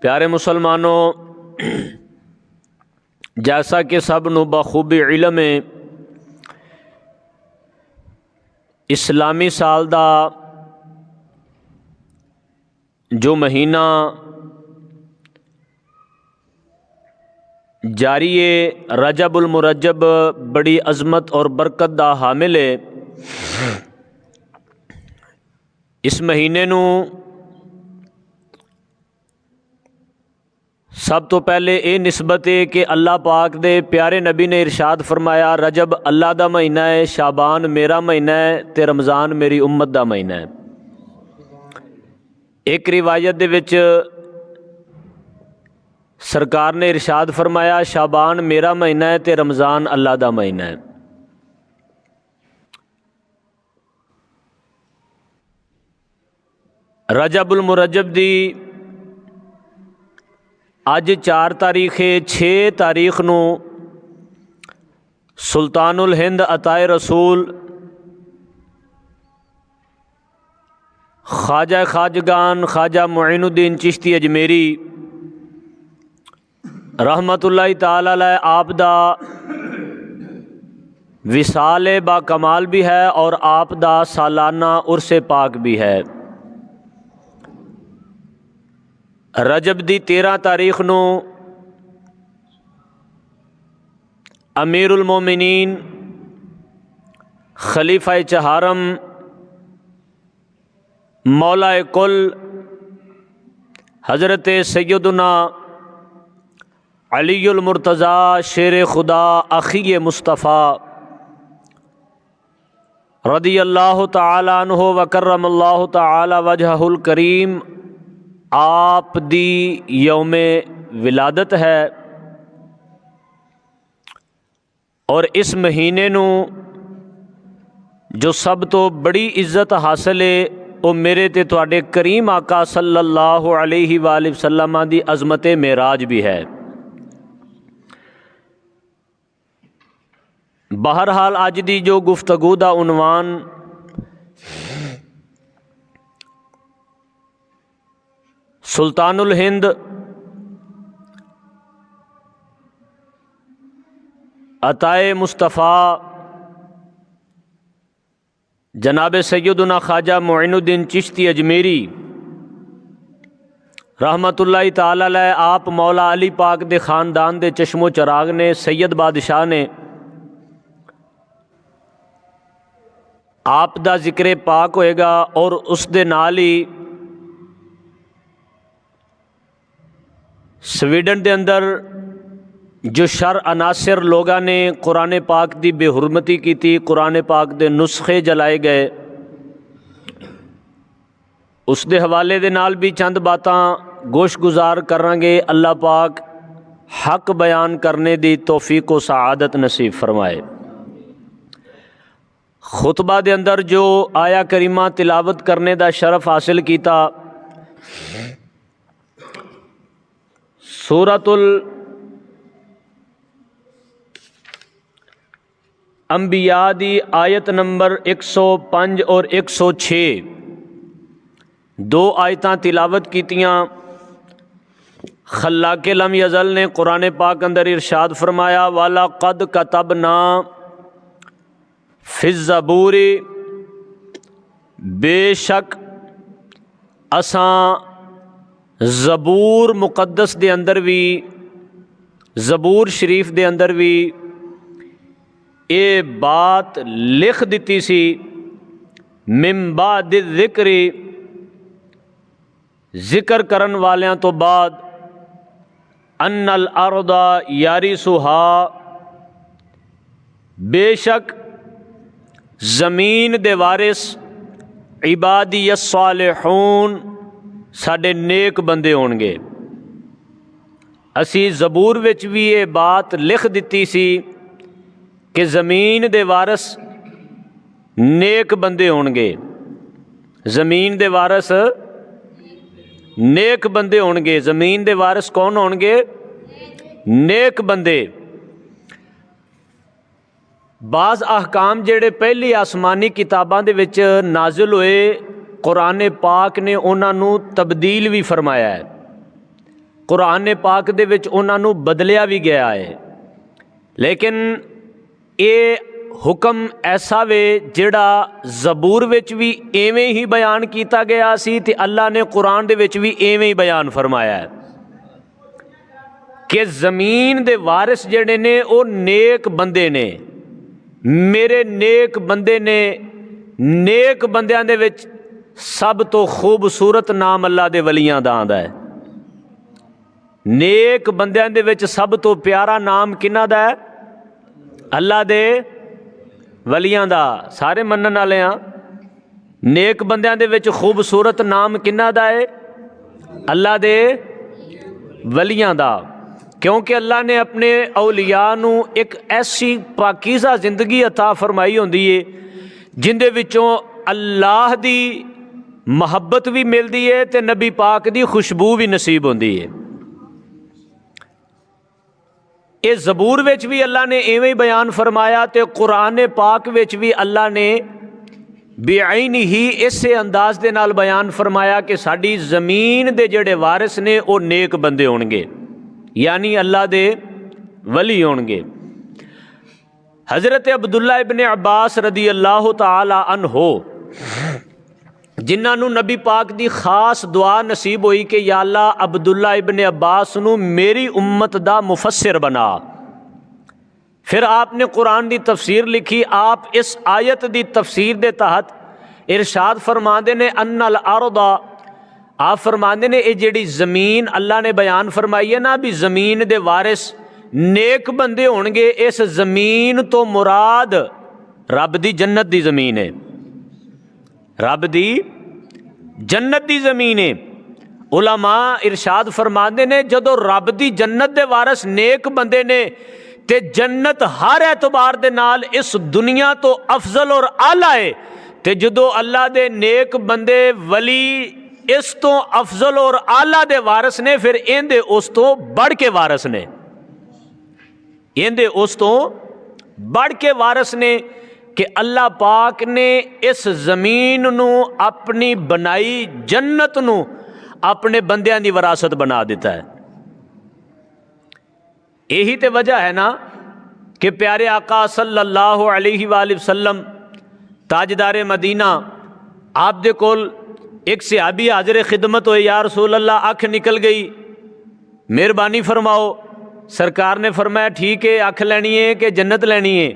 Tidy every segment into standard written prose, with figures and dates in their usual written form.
प्यारे मुसलमानों, जैसा कि सब नूं बखूबी इल्म है, इस्लामी साल दा जो महीना जारी है रजबुल मुरज्जब बड़ी अज़मत और बरकत दा हामिल है। इस महीने नूं सब तो पहले ये निस्बत है कि अल्लाह पाक दे प्यारे नबी ने इरशाद फरमाया, रजब अल्लाह दा महीना है, शाबान मेरा महीना है ते रमज़ान मेरी उम्मत दा महीना है। एक रिवायत दे विच सरकार ने इरशाद फरमाया, शाबान मेरा महीना है ते रमज़ान अल्लाह दा महीना है। रजबुल मुरज्जब दी अज 4 तारीख है। 6 तारीख नूं सुल्तानुल हिंद अताए रसूल ख्वाजा खाजगान ख्वाजा मुइनुद्दीन चिश्ती अजमेरी रहमतुल्लाहि ताला अलैह आप दा विसाल बा कमाल भी है और आप दा सालाना उर्स पाक भी है। रजब दी 13 तारीख नूं अमीरुल मोमिनीन खलीफा चहारम मौलाए कुल हज़रत सैयदुना अलीउल मुर्तज़ा शेर खुदा अखी मुस्तफ़ा रदी अल्लाह तआला अन्हु व करमल्लाहु तआला वजहुल करीम आप दी यौम विलादत है। और इस महीने नूं जो सब तो बड़ी इज्जत हासिल है वो मेरे ते तुहाडे करीम आका सल्लल्लाहु अलैहि वसल्लम दी अज़मत मेराज भी है। बहरहाल अज दी जो गुफ्तगू दा उन्वान सुल्तानुल हिंद अताए मुस्तफ़ा जनाब सैयदुना ख्वाजा मुइनुद्दीन चिश्ती अजमेरी रहमतुल्लाहि ताला अलैह आप मौला अली पाक दे ख़ानदान दे चश्मो चराग ने सैयद बादशाह ने आप दा जिक्र पाक होएगा और उस दे नाल ही स्वीडन के अंदर जो शर अनासिर लोगों ने कुरान पाक की बेहुरमती की थी, कुरान पाक के नुस्खे जलाए गए, उस दे हवाले दे नाल भी चंद बातां गोश गुजार करांगे। अल्लाह पाक हक बयान करने की तौफीक व सआदत नसीब फरमाए। खुतबा दे अंदर जो आया करीमा तिलावत करने का शरफ हासिल किया, सूरतुल अंबिया दी आयत नंबर 105 और 106 दो आयतां तिलावत कीतियां। खल्लाके लम यज़ल ने कुरान पाक अंदर इरशाद फरमाया, वाला कद कतबना फिज़ ज़बूरी, बेशक असां ज़बूर मुक़द्दस दे अंदर भी, ज़बूर शरीफ दे अंदर भी ये बात लिख दी सी, मिन बाद ज़िक्री, ज़िक्र करन वालियां तो बाद, अन्नल अर्दा यारिसुहा, बेशक ज़मीन दे वारिस इबादी अस्सालिहून साडे नेक बंदे होणगे। असी ज़बूर विच भी ये बात लिख दी सी कि ज़मीन दे वारिस नेक बंदे होणगे, ज़मीन दे वारिस नेक बंदे होणगे। ज़मीन दे वारिस कौन होणगे? नेक बंदे। बाज़ अहकाम जेड़े पहली आसमानी किताबां दे विच नाजिल होए, कुरान पाक ने उन्हां नूं तब्दील भी फरमाया है। कुरान पाक दे विच उन्हां नूं बदलिया भी गया है, लेकिन ये हुक्म ऐसा वे जिहड़ा ज़बूर विच भी इवें ही बयान किया गया सी ते अल्लाह ने कुरान दे विच भी इवें ही बयान फरमाया है कि ज़मीन दे वारिस जिहड़े ने वो नेक बंदे ने, मेरे नेक बंदे ने। नेक बंदियां दे विच सब तो खूबसूरत नाम अल्लाह दे वलियां दा आंदा है। नेक बंदियां दे विच सब तो प्यारा नाम किन्ना दा है? अल्लाह दे वलियां दा। सारे मनन वाले हाँ। नेक बंदियां दे विच खूबसूरत नाम किन्ना दा है? अल्लाह दे वलियां दा। क्योंकि अल्लाह ने अपने औलिया नूं एक ऐसी पाकीज़ा जिंदगी अता फरमाई होंदी है जिंदे विचों अल्लाह दी मुहब्बत भी मिलती है ते नबी पाक दी खुशबू भी नसीब होंदी है। ये ज़बूर विच भी अल्लाह ने इवें ही बयान फरमाया ते कुरान पाक विच भी अल्लाह ने बेआईन ही इस अंदाज दे नाल बयान फरमाया कि साडी ज़मीन दे जिहड़े वारिस ने वो नेक बंदे होणगे, यानी अल्लाह दे वली होणगे। हज़रत अब्दुल्ला इब्ने अब्बास रदी अल्लाह तआला अन्हो जिन्हां नूं नबी पाक दी खास दुआ नसीब हुई कि या अल्लाह अब्दुल्ला इब्ने अब्बास नूं मेरी उम्मत दा मुफस्सिर बना। फिर आपने कुरान दी तफसीर लिखी। आप इस आयत दी तफसीर दे तहत इरशाद फरमांदे ने अन्नल अर्दा, आप फरमांदे ने ये जिहड़ी ज़मीन अल्लाह ने बयान फरमाई है ना भी ज़मीन दे वारिस नेक बंदे होणगे, इस ज़मीन तो मुराद रब दी जन्नत दी ज़मीन है। रब दी जन्नत दी ज़मीन है। उलमा इरशाद फरमांदे ने जदों रब दी जन्नत दे वारिस नेक बंदे ने ते जन्नत हर एतबार दे नाल इस दुनिया तो अफजल और आला है, ते जदों अल्लाह दे नेक बंदे वली इस तो अफजल और आला दे वारिस ने, फिर इहदे उस तो बढ़ के वारिस ने, इहदे उस तो बढ़ के वारिस ने कि अल्लाह पाक ने इस ज़मीन नू अपनी बनाई जन्नत नू अपने बंदियां दी विरासत बना दिता है। यही तो वजह है ना कि प्यारे आका सल्लल्लाहु अलैहि वसल्लम ताजदार मदीना आप दे कोल एक सहाबी हाजिर खिदमत हो, या रसूल अल्लाह अख निकल गई, मेहरबानी फरमाओ। सरकार ने फरमाया ठीक है, अख लैनी है कि जन्नत लैनी है?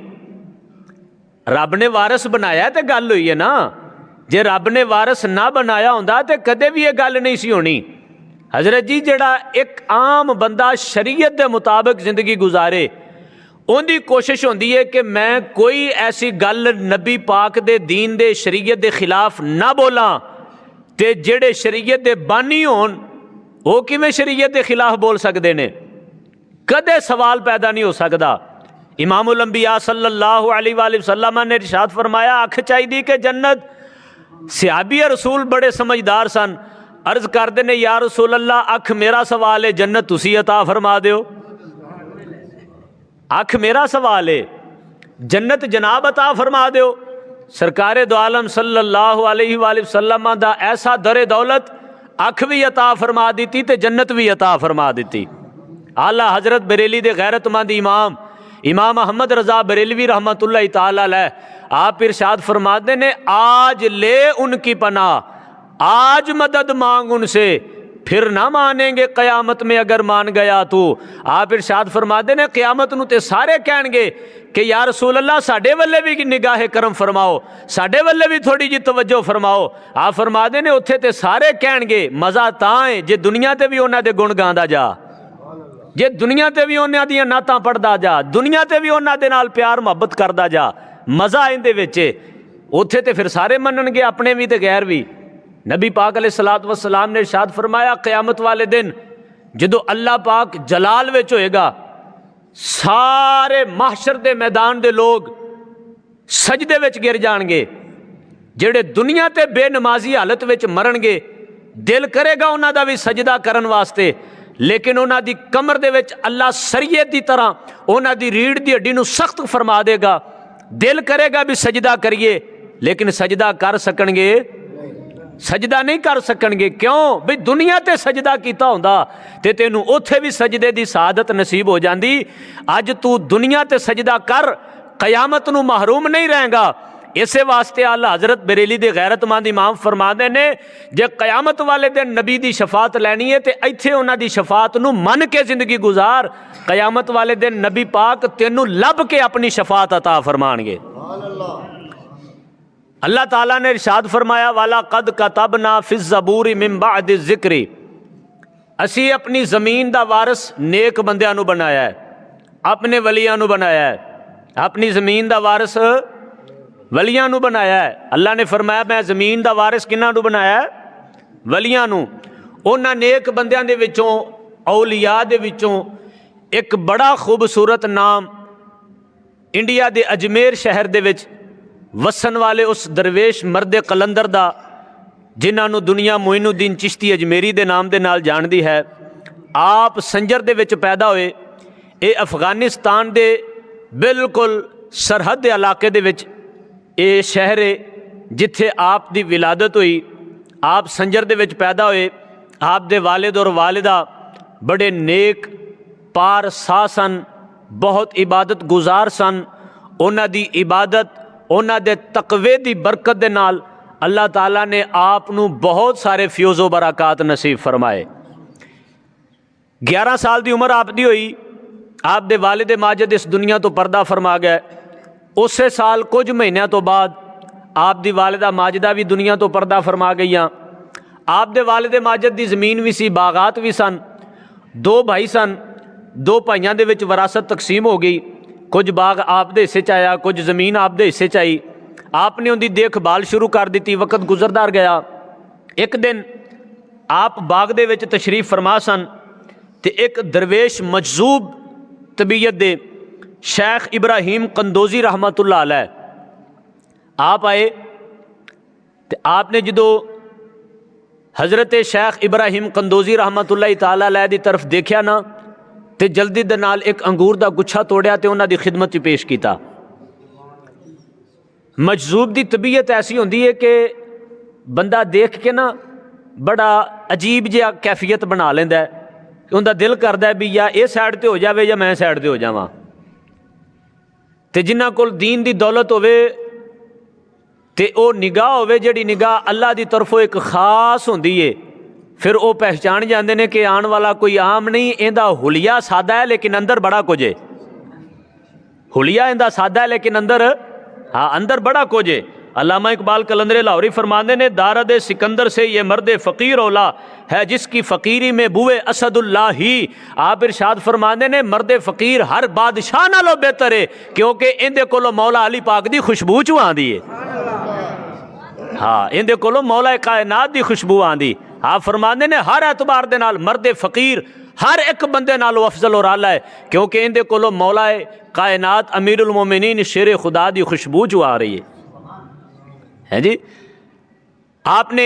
रब ने वारिस बनाया तो गल हुई है ना। जे रब ने वारिस ना बनाया होंदा तो कदे भी ये गल नहीं सी होनी। हजरत जी जड़ा एक आम बंदा शरीयत के मुताबिक जिंदगी गुजारे, उनकी कोशिश होंदी है कि मैं कोई ऐसी गल नबी पाक दे दीन दे शरीयत के खिलाफ ना बोला, ते जेड़े शरीयत के बानी होन वो किवें शरीयत के खिलाफ बोल सकते हैं? कदे सवाल पैदा नहीं हो सकता। इमामुल अंबिया सल्लल्लाहु अलैहि वसल्लम ने इरशाद फरमाया अख चाहिए कि जन्नत? सहाबी रसूल बड़े समझदार सन, अर्ज करते ने या रसूल अल्लाह अख मेरा सवाल है, जन्नत तुसी अता फरमा दियो। अख मेरा सवाल है, जन्नत जनाब अता फरमा दियो। सरकारे दो आलम सल्लल्लाहु अलैहि वसल्लम दा ऐसा दरे दौलत अख भी अता फरमा दी ते जन्नत भी अता फरमा दी। आला हजरत बरेली दे गैरतमंद इमाम अहमद रजा बरेलवी रहमतुल्लाह ताला अलैह आप इरशाद फरमाते ने आज ले उनकी पनाह, आज मदद मांग उनसे, फिर ना मानेंगे क़यामत में अगर मान गया तो। आप इरशाद फरमाते ने क़यामत नूं ते सारे कहणगे कि या रसूल अल्लाह साडे वल्ले भी निगाह करम फरमाओ, साडे वल्ले भी थोड़ी जी तवज्जो फरमाओ। आप फरमाते ने उत्थे ते सारे कहणगे मज़ा तां है जे दुनिया ते भी उन्हां दे गुण गांदा जा, जे दुनिया ते भी उन्हां दियां नातां पढ़दा जा, दुनिया ते भी उन्हां दे नाल प्यार मुहब्बत करदा जा, मज़ा इहदे विच। उत्थे ते फिर सारे मनणगे, अपने भी ते गैर भी। नबी पाक अलैहिस्सलात वस्सलाम ने इरशाद फरमाया क़यामत वाले दिन जदों अल्लाह पाक जलाल विच होएगा, सारे महशर दे मैदान दे लोग सजदे विच गिर जाणगे। जेड़े दुनिया ते बेनमाजी हालत विच मरणगे, दिल करेगा उन्हां दा भी सजदा करन वास्ते, लेकिन उन्हां दी कमर दे विच अल्लाह सरिये दी तरह उन्हां दी रीढ़ दी हड्डी नूं सख्त फरमा देगा। दिल करेगा भी सजदा करिए, लेकिन सजदा कर सकणगे सजदा नहीं कर सकणगे। क्यों भी दुनिया ते सजदा कीता हुंदा ते तैनूं उत्थे भी सजदे दी सआदत नसीब हो जांदी। अज तू दुनिया ते सजदा कर, कयामत नूं महरूम नहीं रहेगा। इसे वास्ते आला हज़रत बरेली दे गैरतमंद इमाम फरमाते ने, जे कयामत वाले दिन नबी दी शफात लैनी है तो इत्थे उन्हां दी शफात नूं मन के जिंदगी गुजार। कयामत वाले दिन नबी पाक तेनू लब के अपनी शफात अता फरमाएंगे। अल्लाह ताला ने इरशाद फरमाया, वाला कद कतबना फिज़ ज़बूरी मिन बअद ज़िक्री, असी अपनी ज़मीन दा वारिस नेक बंदियां नूं बनाया है, अपने वलियां नूं बनाया है। अपनी ज़मीन दा वारिस वलियां नूं बनाया है। अल्लाह ने फरमाया मैं ज़मीन दा वारिस किन्हां नूं बनाया है? वलियां नूं। उन्हां नेक बंदियां दे विचों, औलिया दे विचों एक बड़ा खूबसूरत नाम इंडिया दे अजमेर शहर दे विच वसन वाले उस दरवेश मर्द कलंदर दा, जिन्हां नूं दुनिया मोइनुद्दीन चिश्ती अजमेरी दे नाम दे नाल जानदी है। आप संजर दे विच पैदा होए। ये अफगानिस्तान दे बिल्कुल सरहद दे इलाके दे विच ये शहर है जिथे आप दी विलादत हुई। आप संजर दे विच पैदा हुए। आप दे वालिद और वालिदा बड़े नेक पार सा सन, बहुत इबादत गुजार सन। उन्हां दी इबादत, उन्हां दे तकवे दी बरकत दे नाल अल्लाह ताला ने आप नूं बहुत सारे फ्यूज़ो बरक़ात नसीब फरमाए। 11 साल दी उम्र आप दी हुई। आप दे वालिद माजिद इस दुनिया तो पर्दा फरमा गए। उस साल कुछ महीनों तो बाद आप दी वालिदा माजिदा भी दुनिया तो पर्दा फरमा गई। आप दे वालिद माजिद दी ज़मीन भी सी, बागात भी सन। 2 भाई सन, 2 भाइयों दे विच विरासत तकसीम हो गई। कुछ बाग आप दे हिस्से च आया, कुछ ज़मीन आप दे हिस्से च आई। आपने उनकी देखभाल शुरू कर दी। वक्त गुजरदा गया। एक दिन आप बाग दे विच तशरीफ फरमा सन ते एक दरवेश मजजूब तबीयत दे शेख इब्राहिम कंदोजी रहमतुल्लाह अलैह आप आए। तो आपने जो हज़रत शेख इब्राहिम कंदोजी रहमतुल्लाह तआला अलैह दी तरफ देखा ना, तो जल्दी दे नाल एक अंगूर दा गुच्छा तोड़िया तो उन्हां दी खिदमत च पेश किया। मजजूब दी तबीयत ऐसी होंदी है कि बंदा देख के ना बड़ा अजीब जिहा कैफियत बना लेंदा है। उनका दिल करता है भी या इस साइड पर हो जाए या मैं साइड पर हो जावां। ते जिन्हां कोल दीन दी दौलत होवे ते ओ निगाह होवे, जिहड़ी निगाह अल्लाह दी तरफों एक खास होंदी है, फिर वो पहचान जाते हैं कि आने वाला कोई आम नहीं। इहदा हुलिया सादा है लेकिन अंदर बड़ा कुछ है। हुलिया इहदा सादा है लेकिन अंदर, हाँ अंदर बड़ा कुछ है। अल्लामा इकबाल कलंदरे लाहौरी फरमाते ने, दारद सिकंदर से ये मर्द फ़कीर औला है जिसकी फ़कीरी में बुए असदुल्लाह ही। आप इरशाद फरमाते ने, मर्द फ़कीर हर बादशाह नालों बेहतर है क्योंकि इहदे कोलों मौला अली पाक दी खुशबू चू आंदी है। हाँ, इहदे कोलों मौला कायनात दी खुशबू आंदी। आप फरमाते ने हर एतबार दे नाल मर्द फ़कीर हर एक बंदे नालों अफजल और आला है क्योंकि इहदे कोलों मौला कायनात अमीरुल मोमिनीन शेर खुदा दी खुशबू चू आ रही है जी। आपने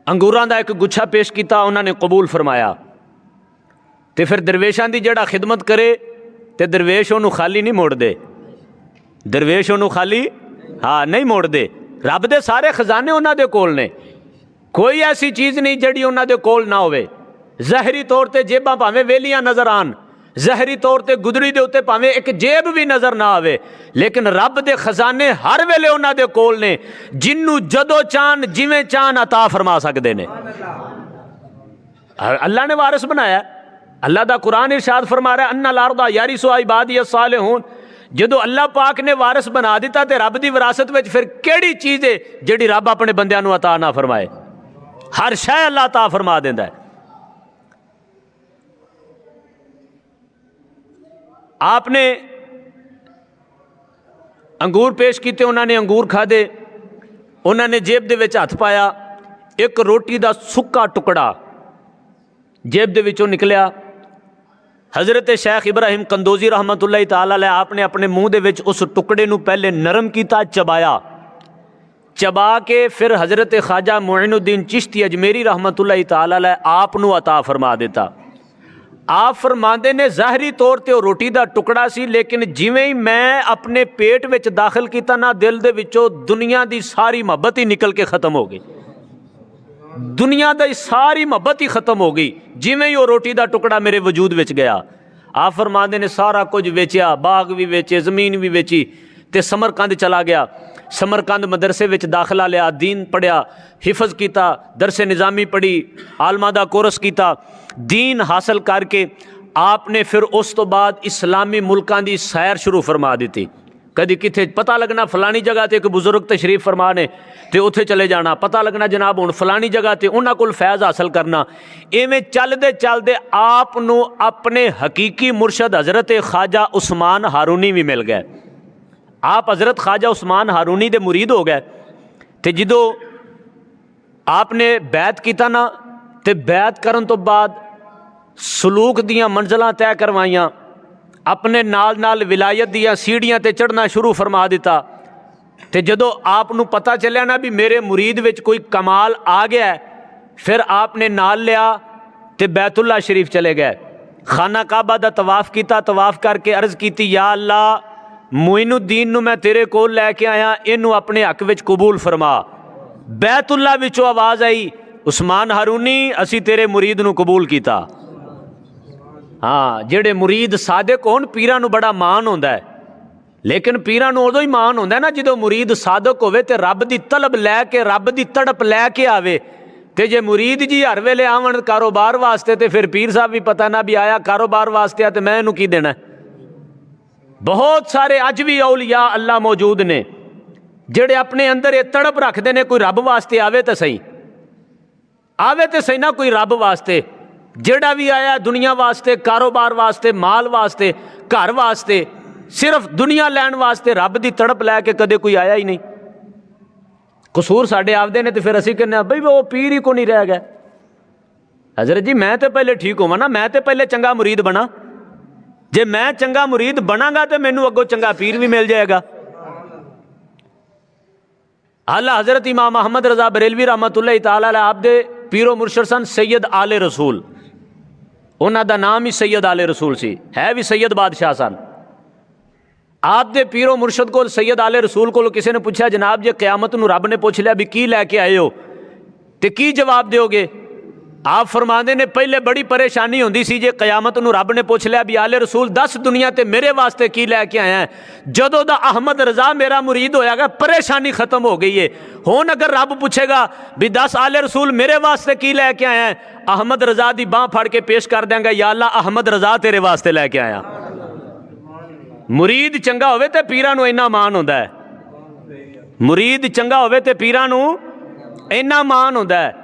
अंगूरां दा एक गुच्छा पेश किया, उन्होंने कबूल फरमाया। तो फिर दरवेशां दी जड़ा खिदमत करे तो दरवेश उन्होंने खाली नहीं मोड़ते। दरवेश उन्होंने खाली हाँ नहीं मोड़ते। रब दे सारे खजाने उन्होंने कोल ने। कोई ऐसी चीज़ नहीं जिहड़ी उन्होंने कोल ना होवे। ज़हरी तौर पर जेबां भावें वेलियां नज़र आन, ज़हरी तौर पर गुदड़ी दे उत्ते भावें एक जेब भी नज़र ना आवे, लेकिन रब दे खजाने हर वेले उन्हां दे कोल ने, जिन्नू जदों चाहन जिवें चाहन अता फरमा सकते ने। अल्लाह ने वारिस बनाया। अल्लाह दा कुरान इरशाद फरमा रहा है, अन्नल अर्दा यारिसुहा इबादी सालिहून। जदों अल्लाह पाक ने वारिस बना दिता तो रब की विरासत में फिर केड़ी चीज़ है जिहड़ी रब अपने बंदियां नूं अता ना फरमाए। हर शय अल्लाह अता फरमा देंदा है। आपने अंगूर पेश किए, उन्होंने अंगूर खाधे। उन्होंने जेब दे विच हथ पाया, एक रोटी का सुक्का टुकड़ा जेब दे विचों निकलिया। हज़रत शेख इब्राहिम कंदोजी रहमतुल्लाह तआला अलैह आपने अपने मुँह दे विच उस टुकड़े नूं पहले नरम किया, चबाया। चबा के फिर हज़रत ख्वाजा मोइनुद्दीन चिश्ती अजमेरी रहमतुल्लाह तआला अलैह आप नूं अता फरमा देता। आप फरमाते ने ज़ाहरी तौर पर रोटी का टुकड़ा सी, लेकिन जिवें ही मैं अपने पेट विच दाखिल किया ना, दिल दे विचों दुनिया की सारी मुहब्बत ही निकल के ख़त्म हो गई। दुनिया की सारी मुहब्बत ही ख़त्म हो गई जिवें ही वो रोटी का टुकड़ा मेरे वजूद विच गया। आप फरमाते ने सारा कुछ वेचिया, बाग भी वेचे, ज़मीन भी वेची, तो समरकंद चला गया। समरकंद मदरसे विच दाखिला लिया, दीन पढ़िया, हिफज किया, दरसे निज़ामी पढ़ी, आलमा दा कोर्स किया, दीन हासिल करके आपने फिर उस तो बाद इस्लामी मुल्कां दी सैर शुरू फरमा दी। कभी कितने पता लगना फलानी जगह ते एक बुजुर्ग तशरीफ फरमा ने तो उत्थे चले जाना, पता लगना जनाब हुण फलानी जगह ते उन्हां कोल फैज़ हासिल करना। इवें चलदे चलदे आप नूं अपने हकीकी मुर्शद हज़रत ख्वाजा उस्मान हारूनी भी मिल गए। आप हज़रत ख्वाजा उस्मान हारूनी दे मुरीद हो गए। तो जदों आपने बैत किया ना, तो बैत करन तो बाद सलूक दियां मंजिलां तय करवाइयां, अपने नाल नाल विलायत दियां सीढ़ियां ते चढ़ना शुरू फरमा दिता। तो जदों आप नूं पता चलिया ना भी मेरे मुरीद विच कोई कमाल आ गया है, फिर आपने नाल लिया तो बैतुल्ला शरीफ चले गए। खाना काबा दा तवाफ किया, तवाफ करके अर्ज़ की, या अल्लाह मोइनुद्दीन नूं मैं तेरे कोल लैके आया, इनू अपने हक विच कबूल फरमा। बैतुल्ला विचों आवाज़ आई, उस्मान हारूनी असी तेरे मुरीद नूं कबूल किया। हाँ, जेड़े मुरीद सादिक होण पीरां नूं बड़ा मान होंदा है, लेकिन पीरां नूं उदों ही मान होंदा है ना जदों मुरीद सादिक होवे ते रब दी तलब लैके, रब दी तड़प लैके आवे। ते जे मुरीद जी हर वेले आवन कारोबार वास्ते, तो फिर पीर साहब भी पता ना भी आया कारोबार वास्ते आ तो मैं इनू की देना। बहुत सारे अज भी औलिया अल्लाह मौजूद ने जेड़े अपने अंदर ये तड़प रखते हैं, कोई रब वास्ते आवे तो सही, आवे तो सही ना कोई रब वास्ते। जेड़ा भी आया दुनिया वास्ते, कारोबार वास्ते, माल वास्ते, घर वास्ते, सिर्फ दुनिया लैन वास्ते, रब की तड़प लैके कदे कोई आया ही नहीं। कसूर साढ़े आपदे ने, तो फिर असी कहने बई वो पीर ही को नहीं रह गया। हजरत जी मैं तो पहले ठीक होवां ना, मैं तो पहले चंगा मुरीद बना, जे मैं चंगा मुरीद बनांगा तो मैनू अगों चंगा पीर भी मिल जाएगा। आला हजरत इमाम अहमद रजा बरेलवी रहमतुल्लाह तआला अलैह आप दे पीरो मुर्शद सन सैयद आले रसूल, उन्हां दा नाम ही सैयद आले रसूल सी, है भी सैयद बादशाह सन। आप दे पीरो मुर्शद को सैयद आले रसूल को किसी ने पूछा, जनाब जे क़यामत नूं रब ने पूछ लिया भी की लैके आए हो तो की जवाब दोगे? आप फरमाते ने पहले बड़ी परेशानी होंदी सी, जे क़यामत नूं रब ने पूछ लिया भी आले रसूल 10 दुनिया ते मेरे वास्ते की लैके आया है, जदों दा अहमद रजा मेरा मुरीद होयागा परेशानी खत्म हो गई है। हुण अगर रब पूछेगा भी 10 आले रसूल मेरे वास्ते की लैके आया है, अहमद रजा दी बांह फड़ के पेश कर देंगे, या अल्लाह अहमद रजा तेरे वास्ते लैके आया। मुरीद चंगा होवे ते पीरां नूं इन्ना मान होंदा है, मुरीद चंगा होवे ते पीरां नूं इन्ना मान होंदा है।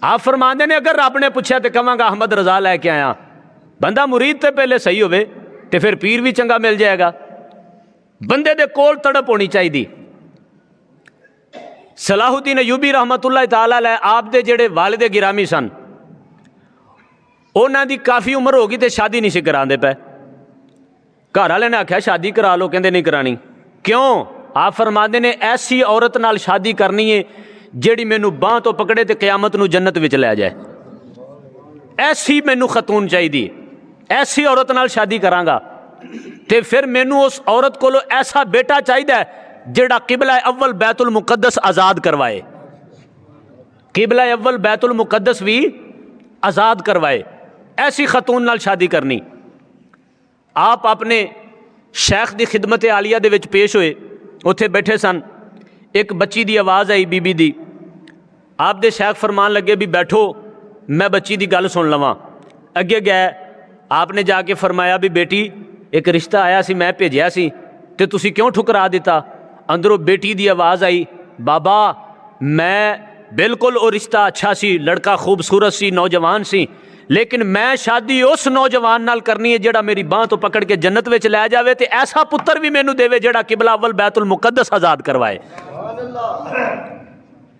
आप फरमाते ने अगर रब ने पूछा तो कहांगा अहमद रजा लैके आया। बंदा मुरीद तो पहले सही होवे तो फिर पीर भी चंगा मिल जाएगा। बंदे दे कोल तड़प होनी चाहिए। सलाहुद्दीन अयूबी रहमतुल्लाह तआला अलैह आप दे जेड़े वालिद गिरामी सन, उन्हां दी काफ़ी उम्र हो गई तो शादी नहीं सी करांदे पे। घर वाले ने आख्या शादी करा लो, कहंदे नहीं करानी। क्यों? आप फरमाते ने ऐसी औरत नाल शादी करनी है जेड़ी मैनू बांह तो पकड़े तो क़यामत नूं जन्नत विच लै जाए, ऐसी मैनू खतून चाहिए, ऐसी औरत नाल शादी करांगा तो फिर मैनू उस औरत कोलों ऐसा बेटा चाहिए जेड़ा किबला अव्वल बैतुल मुकद्दस आज़ाद करवाए, किबला अव्वल बैतुल मुकद्दस भी आज़ाद करवाए। ऐसी खतून नाल शादी करनी। आप अपने शेख की खिदमत आलिया दे विच पेश होए, उत्थे बैठे सन, एक बच्ची की आवाज़ आई बीबी दी। आप दे शेख फरमान लगे भी बैठो मैं बच्ची की गल सुन लवां। अगे गए, आपने जाके फरमाया भी बेटी एक रिश्ता आया सी, मैं भेजिया सी ते तुसी क्यों ठुकरा दिता? अंदरों बेटी की आवाज़ आई, बाबा मैं बिल्कुल वो रिश्ता अच्छा सी, लड़का खूबसूरत सी, नौजवान सी, लेकिन मैं शादी उस नौजवान नाल करनी है जेड़ा मेरी बांह तो पकड़ के जन्नत विच लै जावे ते ऐसा पुत्र भी मैनू देवे जेड़ा किबला अव्वल बैतुल मुकद्दस आज़ाद करवाए।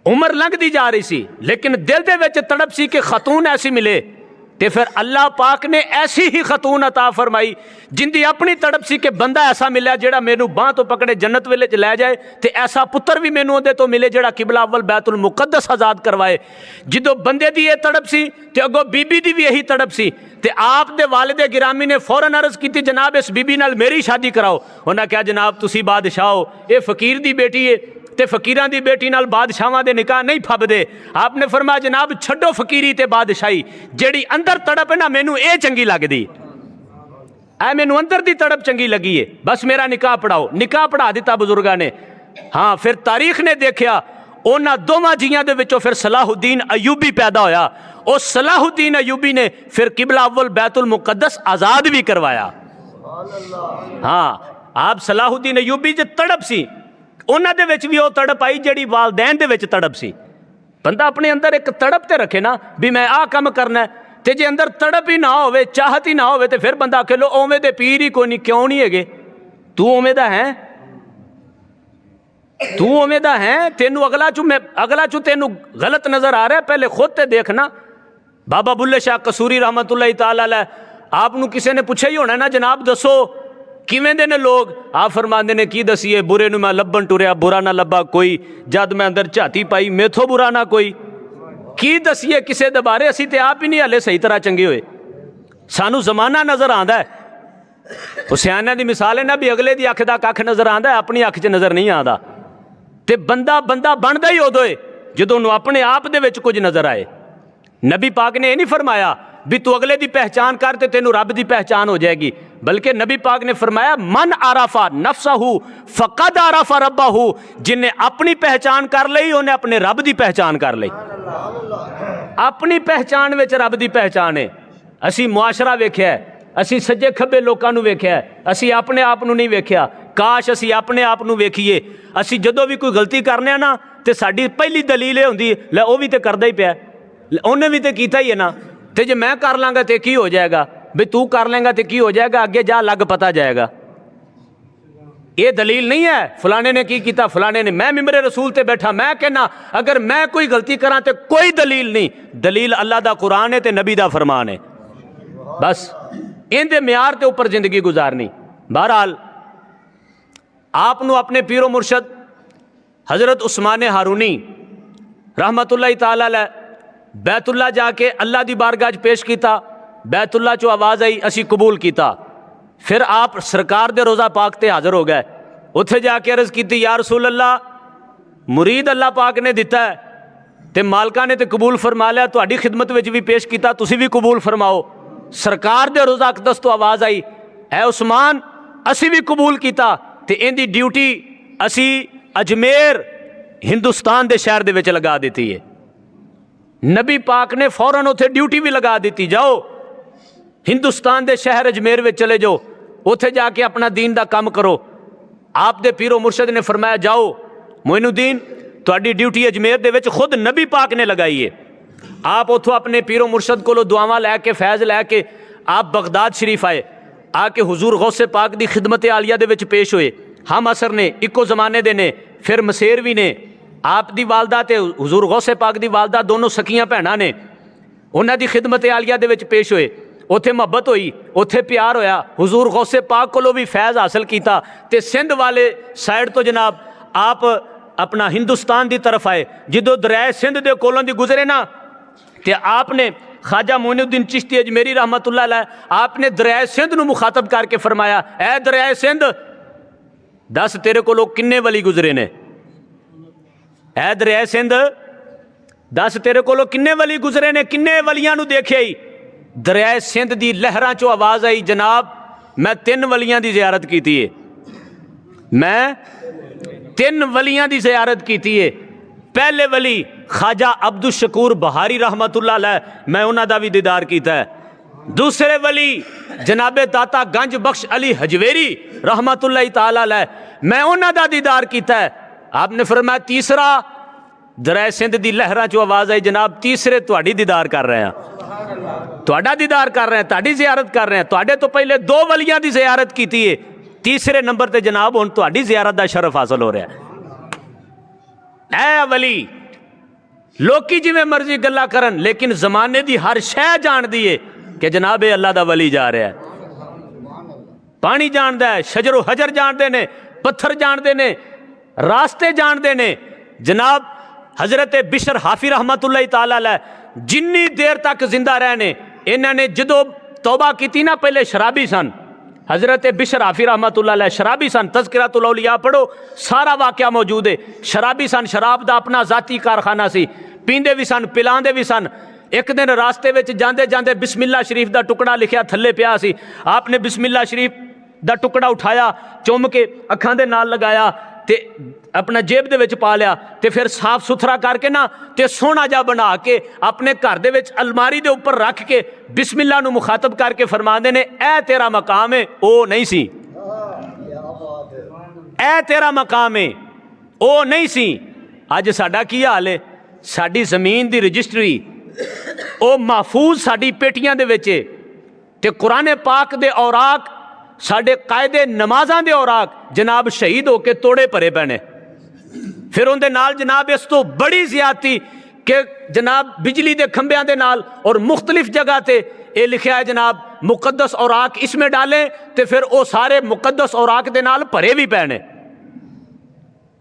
उम्र लंघदी जा रही सी, लेकिन दिल दे विच तड़प सी कि खतून ऐसी मिले तो फिर अल्लाह पाक ने ऐसी ही खतून अता फरमाई जिंदी अपनी तड़प सी कि बंदा ऐसा मिले जिहड़ा मैनू बांह तो पकड़े जन्नत वेले च लै जाए, तो ऐसा पुत्र भी मैनू उहदे तो मिले जिहड़ा किबला अव्वल बैतुल मुकद्दस आज़ाद करवाए। जो बंदे दी ये तड़प सी तो अगों बीबी दी भी यही तड़प सी, तो आप दे वालिदे गिरामी ने फौरन अर्ज की जनाब इस बीबी नाल मेरी शादी कराओ। उन्हें कहा जनाब तुसी बादशाह हो, ये फकीर दी बेटी है ते फकीरां दी बेटी नाल बादशाहां दे निकाह नहीं फबदे। आपने फरमाया जनाब छड्डो फकीरी ते बादशाही, जेड़ी अंदर तड़प है ना मैनू ये चंगी लगदी, ऐ मैनू अंदर दी तड़प चंगी लगी है, बस मेरा निकाह पढ़ाओ। निकाह पढ़ा दिता बुजुर्गां ने। हाँ फिर तारीख ने देखा उन्हां दोवां जियां दे विचों फिर सलाहुद्दीन अयूबी पैदा होया। उस सलाहुद्दीन अयूबी ने फिर किबला अव्वल बैतुल मुकद्दस आज़ाद भी करवाया। हाँ आप सलाहुद्दीन अयूबी जो तड़प सी उन्हां दे विच भी वो तड़प आई जिहड़ी वालदैन दे विच तड़प सी। बंदा अपने अंदर एक तड़प ते रखे ना भी मैं आ काम करना है, ते जे अंदर तड़प ही ना होवे, चाहत ही ना होवे, तो फिर बंदा आखे लो उवें दे पीर ही कोई नहीं, क्यों नहीं है तू उवें दा है, तू उवें दा है, तेनू अगला चू तेनू गलत नजर आ रहा है, पहले खुद ते देखना। बाबा बुल्ले शाह कसूरी रहमतुल्लाह तआला अलैह आपनू किसी ने पूछा ही होना ना जनाब दसो किवें दे ने लोग, आप फरमांदे ने की दसीए, बुरे नू मैं लभन टुरिया बुरा ना लभा कोई, जद मैं अंदर झाती पाई मेथों बुरा ना कोई, की दसीए किसी दे बारे, असी ते आप ही नहीं हले सही तरह चंगे होए, सानू जमाना नजर आंदा है। हुसैन दी मिसाल है ना भी अगले दी अख दा कख नजर आंदा है, अपनी अख च नजर नहीं आंदा। ते बंदा बनदा ही उदों है जदों नू अपने आप दे विच कुछ नजर आए। नबी पाक ने यह नहीं फरमाया भी तू अगले की पहचान कर ते तेनू रब की पहचान हो जाएगी, बल्कि नबी पाक ने फरमाया मन आराफा नफ्सहू फकद आराफा रब्बहू, जिन्हें अपनी पहचान कर ली उन्हें अपने रब की पहचान कर ली। अपनी पहचान विच रब की पहचान है। असी मुआशरा वेख्या है, असी सज्जे खब्बे लोगों नू वेख्या है, असी अपने आप नू नहीं वेख्या। काश असी अपने आप नू वेखीए। असी जदों भी कोई गलती करने ना तो साडी पहली दलील यह हुंदी लै वो भी तो करदा ही पिया, उन्हें भी तो कीता ही है ना, तो जे मैं कर लांगा तो की हो जाएगा, भी तू कर लेंगा तो की हो जाएगा, अगे जा लग पता जाएगा। ये दलील नहीं है फलाने ने की किया फलाने ने। मैं मिंबरे रसूल ते बैठा मैं कहना अगर मैं कोई गलती करा तो कोई दलील नहीं, दलील अल्लाह दा कुरान है तो नबी दा फरमान है, बस इनके म्यार के उपर जिंदगी गुजारनी। बहरहाल आपनू अपने पीरो मुर्शद हज़रत उस्मान हारूनी रहमतुल्लाह तआला अलैह बैतुल्ला जाके अल्लाह की बारगाह पेश किया, बैतुल्ला चो आवाज़ आई असी कबूल किया। फिर आप सरकार दे रोज़ा पाक ते हाज़र हो गए, उत्थे जाके अर्ज़ की या रसूल अल्लाह मुरीद अल्लाह पाक ने दिता है ते मालका ने तो कबूल फरमा लिया, तुहाडी खिदमत विच भी पेश किया, तुसी भी कबूल फरमाओ। सरकार दे रोज़ा अक़दस तो आवाज़ आई ऐ उस्मान असी भी कबूल किया, तो इनकी ड्यूटी असी अजमेर हिंदुस्तान के शहर दे विच लगा दी है। नबी पाक ने फौरन उत्थे ड्यूटी भी लगा दी, जाओ हिंदुस्तान के शहर अजमेर में चले जाओ, उत्थे जाके अपना दीन का काम करो। आप दे पीरो मुर्शद ने फरमाया जाओ मोइनुद्दीन तुहाडी ड्यूटी अजमेर दे विच खुद नबी पाक ने लगाई है। आप उथों अपने पीरो मुर्शद को दुआवां लैके फैज़ लैके आप बगदाद शरीफ आए, आके हुजूर गौसे पाक की खिदमत आलिया दे विच पेश होए। हम असर ने इको जमाने दे ने, फिर मसेरवी ने, आप दी वालदा ते हुजूर गौसे पाक दी वालदा दोनों सखियां भैणां ने, उन्हां दी खिदमत आलिया दे विच पेश होए। उत्थे मुहब्बत हुई, उत्थे प्यार होया, हुजूर गौसे पाक कोलों भी फैज़ हासिल किया, ते सिंध वाले साइड तो जनाब आप अपना हिंदुस्तान की तरफ आए। जदों दरिया सिंध दे कोलों दी गुजरे ना ते आपने ख्वाजा मोइनुद्दीन चिश्ती अजमेरी रहमतुल्लाह अलैह आपने दरिया सिंध नूं मुखातब करके फरमाया ऐ दरिया सिंध दस तेरे कोलों किन्ने वली गुजरे ने, ऐ दरिया सिंध दस तेरे कोलों किन्ने वली गुजरे ने, किन्ने वलियां नूं देखे ही। दरिया सिंध दी लहरां चों आवाज़ आई जनाब मैं 3 वलियां दी ज़ियारत की है, मैं 3 वलियां दी ज़ियारत की है। पहले वली ख्वाजा अब्दुल शकूर बहारी रहमतुल्लाह अलैह मैं उन्हां दा भी दीदार किया है। दूसरे वली जनाबे दाता गंज बख्श अली हजवेरी रहमतुल्लाह तआला अलैह मैं उन्हां दा दीदार किया है। आपने फरमाया तीसरा दरिया सिंध दी लहरां चों आवाज़ आई जनाब तीसरे तुहाडी दीदार कर रहे हैं, तुहाडा दीदार कर रहे हैं, तुहाडी ज़ियारत कर रहे हैं। तुहाडे तो पहले 2 वलियां दी ज़ियारत की है, तीसरे नंबर ते जनाब हुण तुहाडी ज़ियारत दा शरफ हासिल हो रहा है। ऐ वली लोकी जिवें मर्जी गल्लां करन, लेकिन जमाने की हर शह जानदी है कि जनाब ये अल्लाह दा वली जा रहा है। पानी जानता है, शजरो हजर जानते ने, पत्थर जानते ने, रास्ते जानते ने। जनाब हजरत बिशर हाफी रहमतुल्लाह ताला अलैह जिन्नी देर तक जिंदा रहने, इन्होंने जदों तौबा की ना, पहले शराबी सन। हजरत बिशर हाफी रहमतुल्लाह अलैह शराबी सन। तज़किरतुल औलिया पढ़ो, सारा वाकया मौजूद है। शराबी सन, शराब का अपना जाती कारखाना सी, पींदे भी सन, पिलांदे भी सन। एक दिन रास्ते में जाते जाते बिस्मिल्ला शरीफ का टुकड़ा लिखिया थले पिया सी। आपने बिस्मिल्ला शरीफ का टुकड़ा उठाया, चुम के अखां दे नाल लगाया ते अपना जेब दे विच पा लिया, ते फिर साफ सुथरा करके ना ते सोहना जा बना के अपने घर दे विच अलमारी दे उपर रख के बिस्मिल्ला नू मुखातब करके फरमांदे ने, ऐ तेरा मकाम है, ओ नहीं सी। ऐ तेरा मकाम है, ओ नहीं सी। अज साडा की हाल है? साडी जमीन दी रजिस्ट्री ओ महफूज साडी पेटियां दे विच, ते कुरान पाक दे औराक, साडे कायदे नमाज़ां दे औराक जनाब शहीद होके तोड़े भरे पैने। फिर उनके नाल जनाब इस तो बड़ी ज्यादती कि जनाब बिजली के खंभियां दे नाल और मुख्तलिफ जगह ते ये लिखा है जनाब मुकद्दस औराक इसमें डालें, तो फिर वो सारे मुकद्दस औराक दे नाल भरे भी पैने।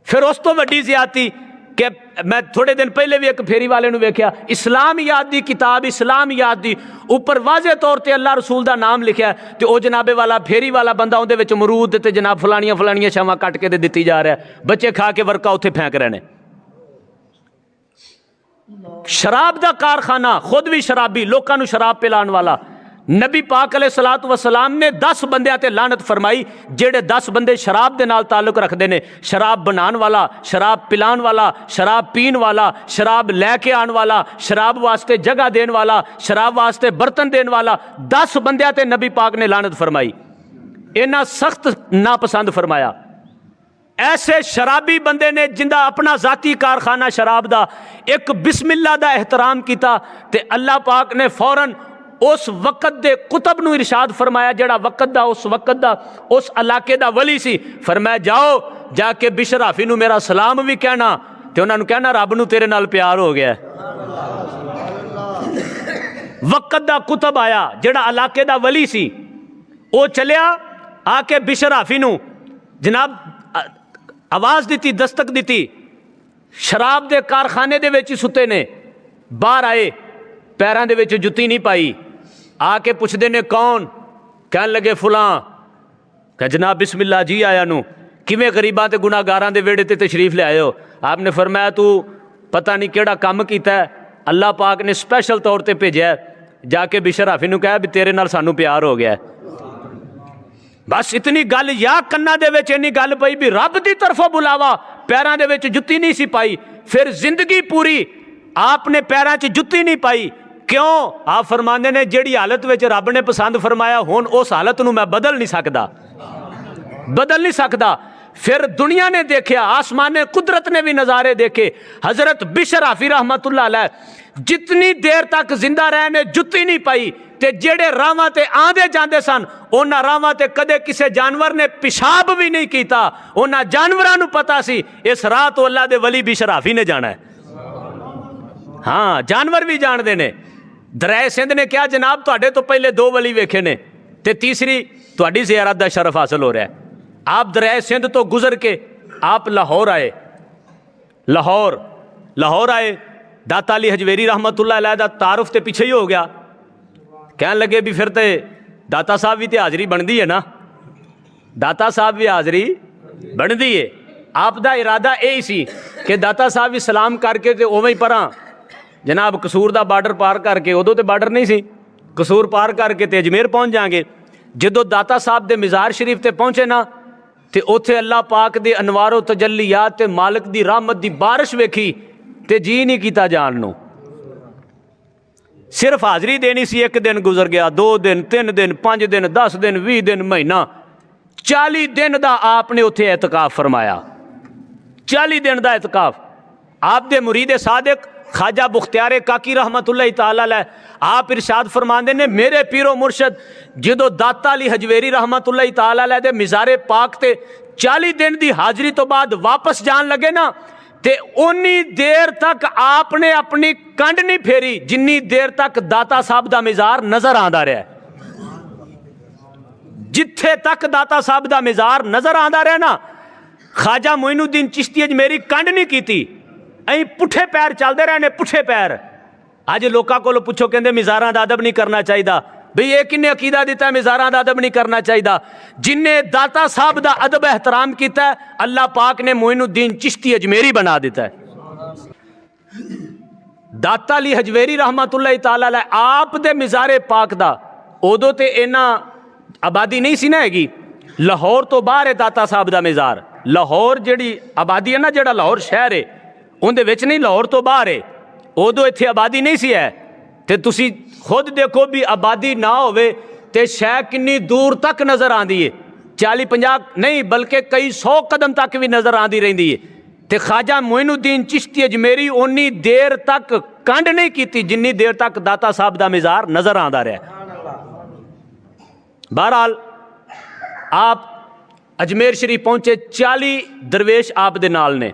फिर उस तो वड्डी ज्यादती कि मैं थोड़े दिन पहले भी एक फेरी वाले नूं वेख्या, इस्लाम याद दी किताब, इस्लाम याद दी उपर वाजे तौर पर अल्लाह रसूल का नाम लिखा है, तो वह जनाबे वाला फेरी वाला बंदा उहदे विच मरूद ते जनाब फलानियां फलानियां छावां कट के दिती जा रहा है। बच्चे खा के वर्का उत्थे फेंक रहे हैं। शराब का कारखाना, खुद भी शराबी, लोगों को शराब पिलाने वाला। नबी पाक अलैहिस्सलातु वस्सलाम ने 10 बंदियां ते लानत फरमाई, जेड़े 10 बंदे शराब के नाल ताल्लुक रखते हैं। शराब बनाने वाला, शराब पिलाने वाला, शराब पीने वाला, शराब लैके आने वाला, शराब वास्ते जगह देने वाला, शराब वास्ते बर्तन देने वाला, 10 बंदियां ते नबी पाक ने लानत फरमाई। इन्ना सख्त नापसंद फरमाया। ऐसे शराबी बंदे ने जिंदा अपना जाती कारखाना शराब का, एक बिस्मिल्ला का एहतराम किया, ते अल्लाह पाक ने फौरन उस वक़्त दे कुतब नूं इरशाद फरमाया, जेड़ा वक़्त दा उस वक़्त दा उस इलाके दा वली सी। फरमाया जाओ जाके बिशर हाफी नूं मेरा सलाम भी कहना, ते उन्हां नूं कहना रब नूं तेरे नाल प्यार हो गया। वक़्त दा कुतब आया जेड़ा इलाके दा वली सी, वो चलिया आके बिशर हाफी नूं जनाब आवाज़ दी, दस्तक दी। शराब के कारखाने दे विच सुते ने, बाहर आए, पैरों दे विच जुत्ती नहीं पाई, आके पुछदे ने कौन? कहन लगे फलां। कह जनाब बिस्मिल्ला जी आया नू, किवें गरीबां ते गुनाहगारां दे वेड़े ते तशरीफ ले आए हो? आपने फरमाया तू पता नहीं केड़ा काम कीता है, अल्लाह पाक ने स्पैशल तौर पर भेजा है, जाके बिशर हाफी नूं कहा भी तेरे नाल सानू प्यार हो गया। बस इतनी गल या कन्ना दे विच इन्नी गल पई भी रब दी तरफों बुलावा, पैरां दे विच जुत्ती नहीं सी पाई। फिर जिंदगी पूरी आपने पैरां च जुत्ती नहीं पाई। क्यों? आप फरमाते ने जिहड़ी हालत विच रब ने पसंद फरमाया, हुण उस हालत नूं मैं बदल नहीं सकदा, बदल नहीं सकदा। फिर दुनिया ने देखा, आसमान कुदरत ने भी नज़ारे देखे। हजरत बिशर हाफी रहमतुल्लाह अलैह जितनी देर तक जिंदा रहे ने जुत्ती नहीं पाई, ते जेड़े रावां ते आंदे जांदे सन उन्हां रावां ते कदे किसी जानवर ने पेशाब भी नहीं किया। उन्हां जानवरां नूं पता सी इस राह तो अल्लाह दे वली बिशर हाफी ने जाना है। हाँ, जानवर भी जानते ने। दरिया सिंध ने कहा जनाब तुहाडे तो पहले 2 वली वेखे ने, ते तीसरी तुहाडी ज़ियारत दा शरफ हासिल हो रहा है। आप दरिया सिंध तो गुजर के आप लाहौर आए। लाहौर आए, दाता अली हजवेरी रहमतुल्लाह अलैह दा तारुफ ते पिछे ही हो गया। कहन लगे भी फिर तो दाता साहब भी तो हाज़री बनती है ना, दाता साहब भी हाज़री बनती है। आप दा इरादा यही सी कि दाता साहब भी सलाम करके तो उवें ही परां जनाब कसूर का बार्डर पार करके, उदों तो बार्डर नहीं सी, कसूर पार करके तो अजमेर पहुँच जाएंगे। जदों दाता साहब के मज़ार शरीफ ते पहुँचे ना, तो उत्थे अल्लाह पाक दे अनवारो तजल्लियात ते मालिक दी रहमत दी बारिश वेखी ते जी नहीं किया जान नूं। सिर्फ हाज़री देनी सी, 1 दिन गुजर गया, 2 दिन, 3 दिन, 5 दिन, 10 दिन, 20 दिन, महीना, 40 दिन का आपने उत्थे एतकाफ फरमाया। 40 दिन का एतकाफ। आप दे मुरीद सादिक ख्वाजा बुख्तियार काकी रहमतुल्लाह ताला अलैह आप इरशाद फरमाते ने, मेरे पीरो मुर्शद जदों दाता अली हजवेरी रहमतुल्लाह ताला अलैह दे मिज़ारे पाक ते 40 दिन की हाज़री तो बाद वापस जान लगे ना, ते उन्नी देर तक आपने अपनी कंड नहीं फेरी जिन्नी देर तक दाता साहब का मिजार नजर आंदा रहा। जिथे तक दाता साहब का मिजार नजर आंदा रहा ना, ख्वाजा मोइनुद्दीन चिश्ती अजमेरी कंड नहीं की। अं पुठे पैर चलते रहे ने, पुठे पैर। अज लोगों को पुछो कहते मिजारां दा अदब नहीं करना चाहिए। बई ये किन्ने अकीदा दिता मिजारां दा अदब नहीं करना चाहिए? जिन्हें दाता साहब का अदब एहतराम किया अल्लाह पाक ने मोइनुद्दीन चिश्ती अजमेरी बना दिता है। दाता अली हजवेरी रहमतुल्लाह तआला अलैह आप दे मिजारे पाक दा उदों ते इन्ना आबादी नहीं सी ना हैगी। लाहौर तो बाहर है दाता साहब का मिजार। लाहौर जिहड़ी आबादी है ना, जिहड़ा लाहौर शहर है उहदे विच नहीं, लाहौर तो बाहर है। उदों इत्थे आबादी नहीं सी है। ते तुसी खुद देखो भी आबादी ना होवे ते शह किन्नी दूर तक नज़र आती है। 40-50 नहीं बल्कि कई 100 कदम तक भी नज़र आती रही है। ते ख्वाजा मोइनुद्दीन चिश्ती अजमेरी उन्नी देर तक कंड नहीं की जिन्नी देर तक दाता साहब का मिजार नज़र आता रहा। बहरहाल आप अजमेर शरीफ पहुंचे, 40 दरवेश आप दे नाल ने,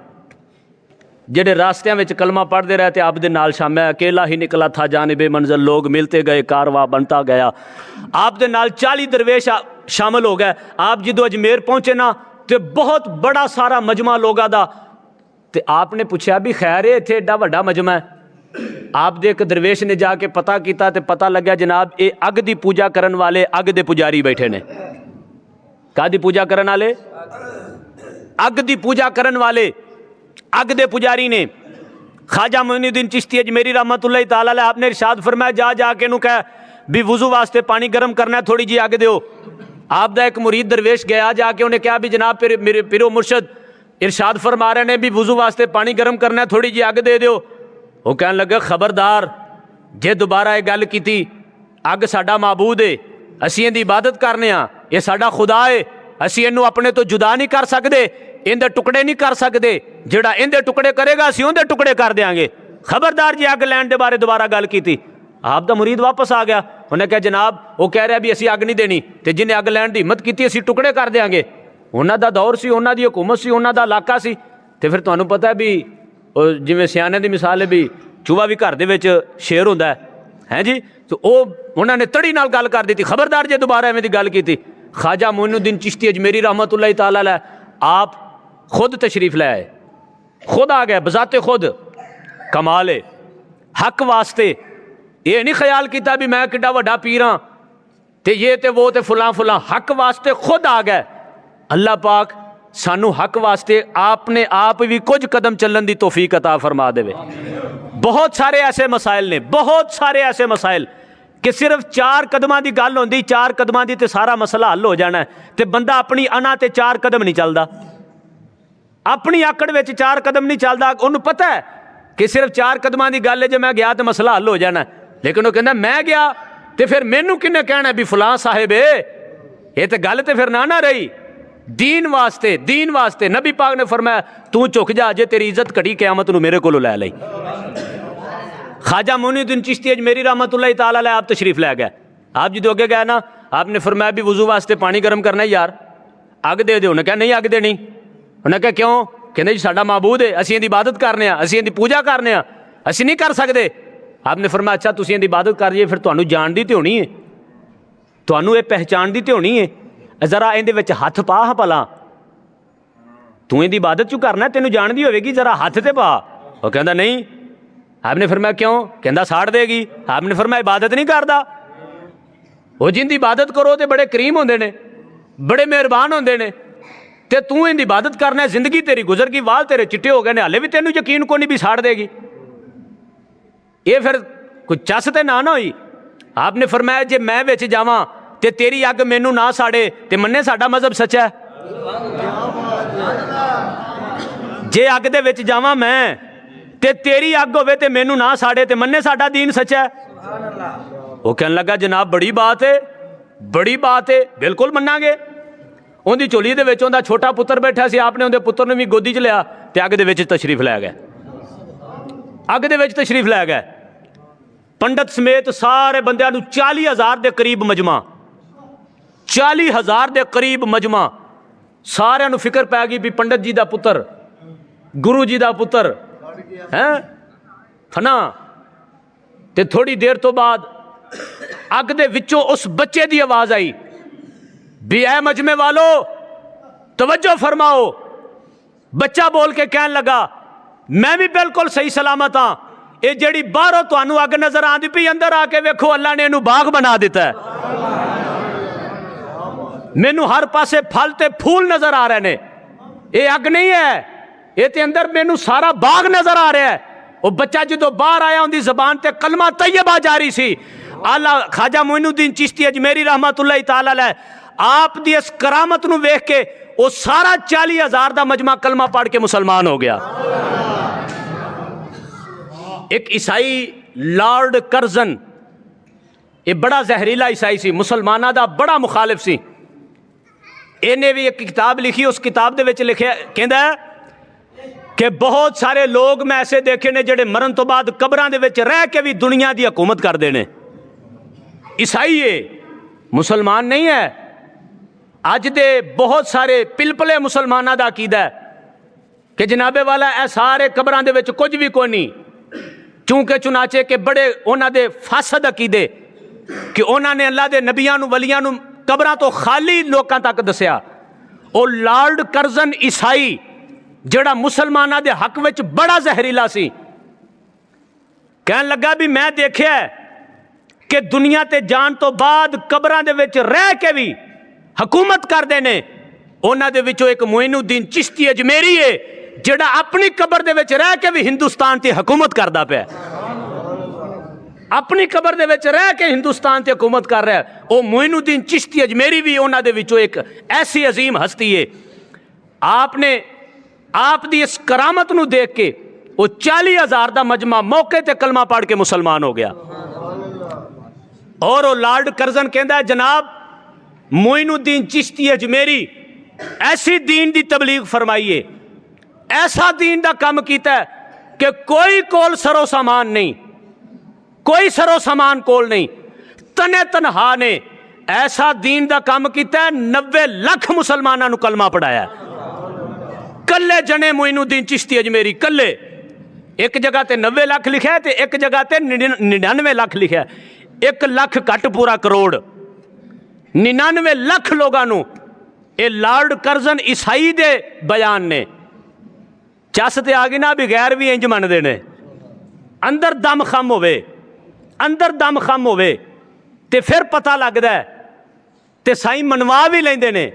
जेडे रास्तियां में कलमा पढ़ते रहे थे। आप दे नाल शाम अकेला ही निकला था जानिबे मंजिल, लोग मिलते गए कारवा बनता गया। आप दे नाल 40 दरवेश शामिल हो गए। आप जो अजमेर पहुंचे ना तो बहुत बड़ा सारा मजमा लोगों का। तो आपने पूछा भी खैर है इत्थे एडा वड्डा मजमा है? आप दे एक दरवेश ने जाके पता किया तो पता लग्या जनाब ये अग की पूजा करने वाले अग दे पुजारी बैठे ने। कादी पूजा करने वाले? अग की पूजा करने वाले अग दे पुजारी ने। ख्वाजा मोइनुद्दीन चिश्ती अजमेरी रहमतुल्लाह तआला अलैह आपने इरशाद फरमाया जा जाके नू कह भी वुजू वास्ते पानी गर्म करना है, थोड़ी जी अग दो। आप दा एक मुरीद दरवेश गया, जाके उन्हें कहा भी जनाब मेरे पिरो मुर्शद इरशाद फरमा रहे ने भी वुजू वास्ते पानी गर्म करना है, थोड़ी जी अग दे दो। वो कहने लगे खबरदार जे दोबारा ये गल की अग साडा माबूद है, असीं इहदी इबादत करने आ, ये साडा खुदा है, असीं इहनूं अपने तो जुदा नहीं कर सकते, इहदे टुकड़े नहीं कर सकते, जिहड़ा इहदे टुकड़े करेगा असीं उहदे टुकड़े कर देंगे। खबरदार जी अग लैण दे बारे दोबारा गल की। आप दा मुरीद वापस आ गया, उन्हें कहा जनाब वो कह रहा भी असीं अग नहीं देनी, तो जिन्हें अग लैण दी हिम्मत की असीं टुकड़े कर देंगे। उन्हां दा दौर सी, उन्हां दी हुकूमत सी, उन्हां दा इलाका सी। तो फिर तुहानूं पता है भी जिवें सियाने दी मिसाल है भी चूहा भी घर दे विच शेर हुंदा है जी। तो उन्होंने तड़ी नाल गल कर दी। खबरदार जे दोबारा एवें दी गल की। ख्वाजा मोइनुद्दीन चिश्ती अजमेरी रहमतुल्लाह तआला अलैह आप खुद तशरीफ ले आए, खुद आ गए बजाते खुद। कमाल है, हक वास्ते ये नहीं ख्याल किया भी मैं किड्डा वड्डा पीर हाँ ते ये ते वो ते फुलां फुलां, हक वास्ते खुद आ गए। अल्लाह पाक सानू हक वास्ते आपने आप भी कुछ कदम चलन की तौफीक अता फरमा देवे। बहुत सारे ऐसे मसाइल ने, बहुत सारे ऐसे मसाइल कि सिर्फ 4 कदमां की गल होंदी, 4 कदमां की तो सारा मसला हल हो जाना है। तो बंदा अपनी अना ते 4 कदम नहीं चलता, अपनी आकड़ में 4 कदम नहीं चलता। उन्होंने पता है कि सिर्फ 4 कदमां की गल है, जो मैं गया तो मसला हल हो जाना है। लेकिन वो कहता मैं गया तो फिर मैनू किन्ने कहना भी फलां साहिब ये तो गल तो फिर ना रही। दीन वास्ते, दीन वास्ते नबी पाक ने फरमाया तू झुक जा, जे तेरी इज्जत घटी क़यामत नूं मेरे कोलों लै लई। ख्वाजा मोइनुद्दीन चिश्ती अजमेरी रहमतुल्लाह तआला अलैह आप तशरीफ लै गए। आप जो अगे गए ना, आपने फरमाया भी वुजू वास्ते पानी गर्म करना है यार, अग दे दो। उन्हें कहा नहीं अग देनी। उन्हें कहा क्यों? कहते जी साडा माबूद है, असीं इहदी इबादत करने आ, असीं इहदी पूजा करने आ, असीं नहीं कर सकते। आपने फरमाया अच्छा तुसीं इहदी इबादत कर जे, फिर तुहानूं जानदी ते होनी है, तुहानूं ये पहचानदी ते होनी है, जरा इहदे विच हथ पा हाँ भला, तू इहदी इबादत चूं करना तेनूं जानदी होवेगी, जरा हथ ते पा। वो कहता नहीं। आपने फरमाया क्यों? कहता साड़ देगी। आपने फरमाया इबादत नहीं करता। वो जिंदी इबादत करो तो बड़े करीम होंदे ने, बड़े मेहरबान होंदे ने, ते तू इहदी इबादत करना, जिंदगी तेरी गुजर गई, वाल तेरे चिट्टे हो गए ने, हाले भी तेनूं यकीन को नहीं भी साड़ देगी। ये फिर कोई चस ते ना होई। आपने फरमाया जे मैं विच जावां ते तेरी अग मैनू ना साड़े ते मन्ने साडा मजहब सच्चा है। जे अग दे विच जावां मैं ते तेरी अग होवे ते मैनू ना साड़े ते मन्ने साडा दीन सच्चा है। वो कहने लगा जनाब बड़ी बात है, बड़ी बात है, बिल्कुल मन्नांगे। उहदी झोली दे विच उहदा छोटा पुत्र बैठा सी, आपने उहदे पुत्र नूं भी गोदी च लिया ते अग दे विच तशरीफ लै गए। अग दे विच तशरीफ लै गए पंडित समेत सारे बंदियां नूं 40,000 के करीब मजमा, 40,000 के करीब मजमा। सारिਆਂ ਨੂੰ ਫਿਕਰ पै गई भी पंडित जी का पुत्र गुरु जी का पुत्र है फना। ते थोड़ी देर तो बाद अग दे विचों उस बच्चे की आवाज़ आई भी ऐ मजमे वालो तवज्जो फरमाओ। बच्चा बोल के कहन लगा मैं भी बिल्कुल सही सलामत हाँ, ये जिहड़ी बाहरों तुहानू अग नजर आती पई अंदर आके वेखो अल्लाह ने इहनू बाग बना दिता है। मैनू हर पासे फल ते फूल नजर आ रहे ने, ये अग नहीं है, ये ते अंदर मैनू सारा बाग नजर आ रहा है। वो बच्चा जो बाहर आया उनकी जबान ते कलमा तैयबा जारी सी। आला ख्वाजा मोइनुद्दीन चिश्ती अजमेरी रहमतुल्लाह तआला अलैह आप दी इस करामत नू वेख के वो सारा 40,000 का मजमा कलमा पढ़ के मुसलमान हो गया। एक ईसाई लॉर्ड कर्जन, ये बड़ा जहरीला ईसाई सी, मुसलमाना दा बड़ा मुखालिफ सी। इन्हें भी एक किताब लिखी, उस किताब दे विच लिखिया कहंदा कि बहुत सारे लोग मैं ऐसे देखे ने जिहड़े मरण तो बाद कब्रां दे विच रह के भी दुनिया की हुकूमत करते हैं। ईसाई है, मुसलमान नहीं है। अज दे बहुत सारे पिलपले मुसलमाना का अकीदा है कि जनाबे वाला ए सारे कब्रां दे विच कुछ भी कोई नहीं, चूंकि चुनाचे के बड़े उन्हां दे फासद अकीदे कि उन्होंने अल्लाह दे नबियां नू वलियां नू कब्रां तो खाली लोकां तक दसिया। वो लॉर्ड कर्जन ईसाई जिहड़ा मुसलमाना दे हक विच बड़ा जहरीला सी, कहन लगा भी मैं देखिया कि दुनिया ते जान तो बाद कब्रां दे विच रह के भी हुकूमत करते ने। उन्हां दे विचों एक मोइनुद्दीन चिश्ती अजमेरी है जिहड़ा अपनी कब्र दे विच रह के भी हिंदुस्तान ते हुकूमत करदा पिया, अपनी कब्र दे विच रह के हिंदुस्तान ते हुकूमत कर रहा है। वो मोइनुद्दीन चिश्ती अजमेरी भी उन्हां दे विचों एक ऐसी अजीम हस्ती है। आपने आप दी इस करामत नू देख के वो 40,000 का मजमा मौके ते कलमा पढ़ के मुसलमान हो गया। और वो लॉर्ड कर्जन कहता है जनाब मोइनुद्दीन चिश्ती अजमेरी ऐसी दीन दी तबलीग फरमाइए, ऐसा दीन दा काम कीता है कि कोई कोल सरो सामान नहीं, कोई सरो सामान कोल नहीं, तने तनहा ने ऐसा दीन दा काम कीता है। 90 लाख मुसलमाना नू कलमा पढ़ाया कल्ले जने मोइनुद्दीन चिश्ती अजमेरी कल्ले। एक जगह ते 90 लाख लिखा है ते एक जगह ते 99 लाख लिखा है। 1 लाख घट पूरा करोड़, 99 लाख लोगों नू ये लॉर्ड कर्जन ईसाई दे बयान ने चस ते आ गई ना भी गैर भी इंज मनते ने। अंदर दम खम होवे, अंदर दम खम होवे ते फिर पता लगदा है ते साईं मनवा भी लेंदे ने,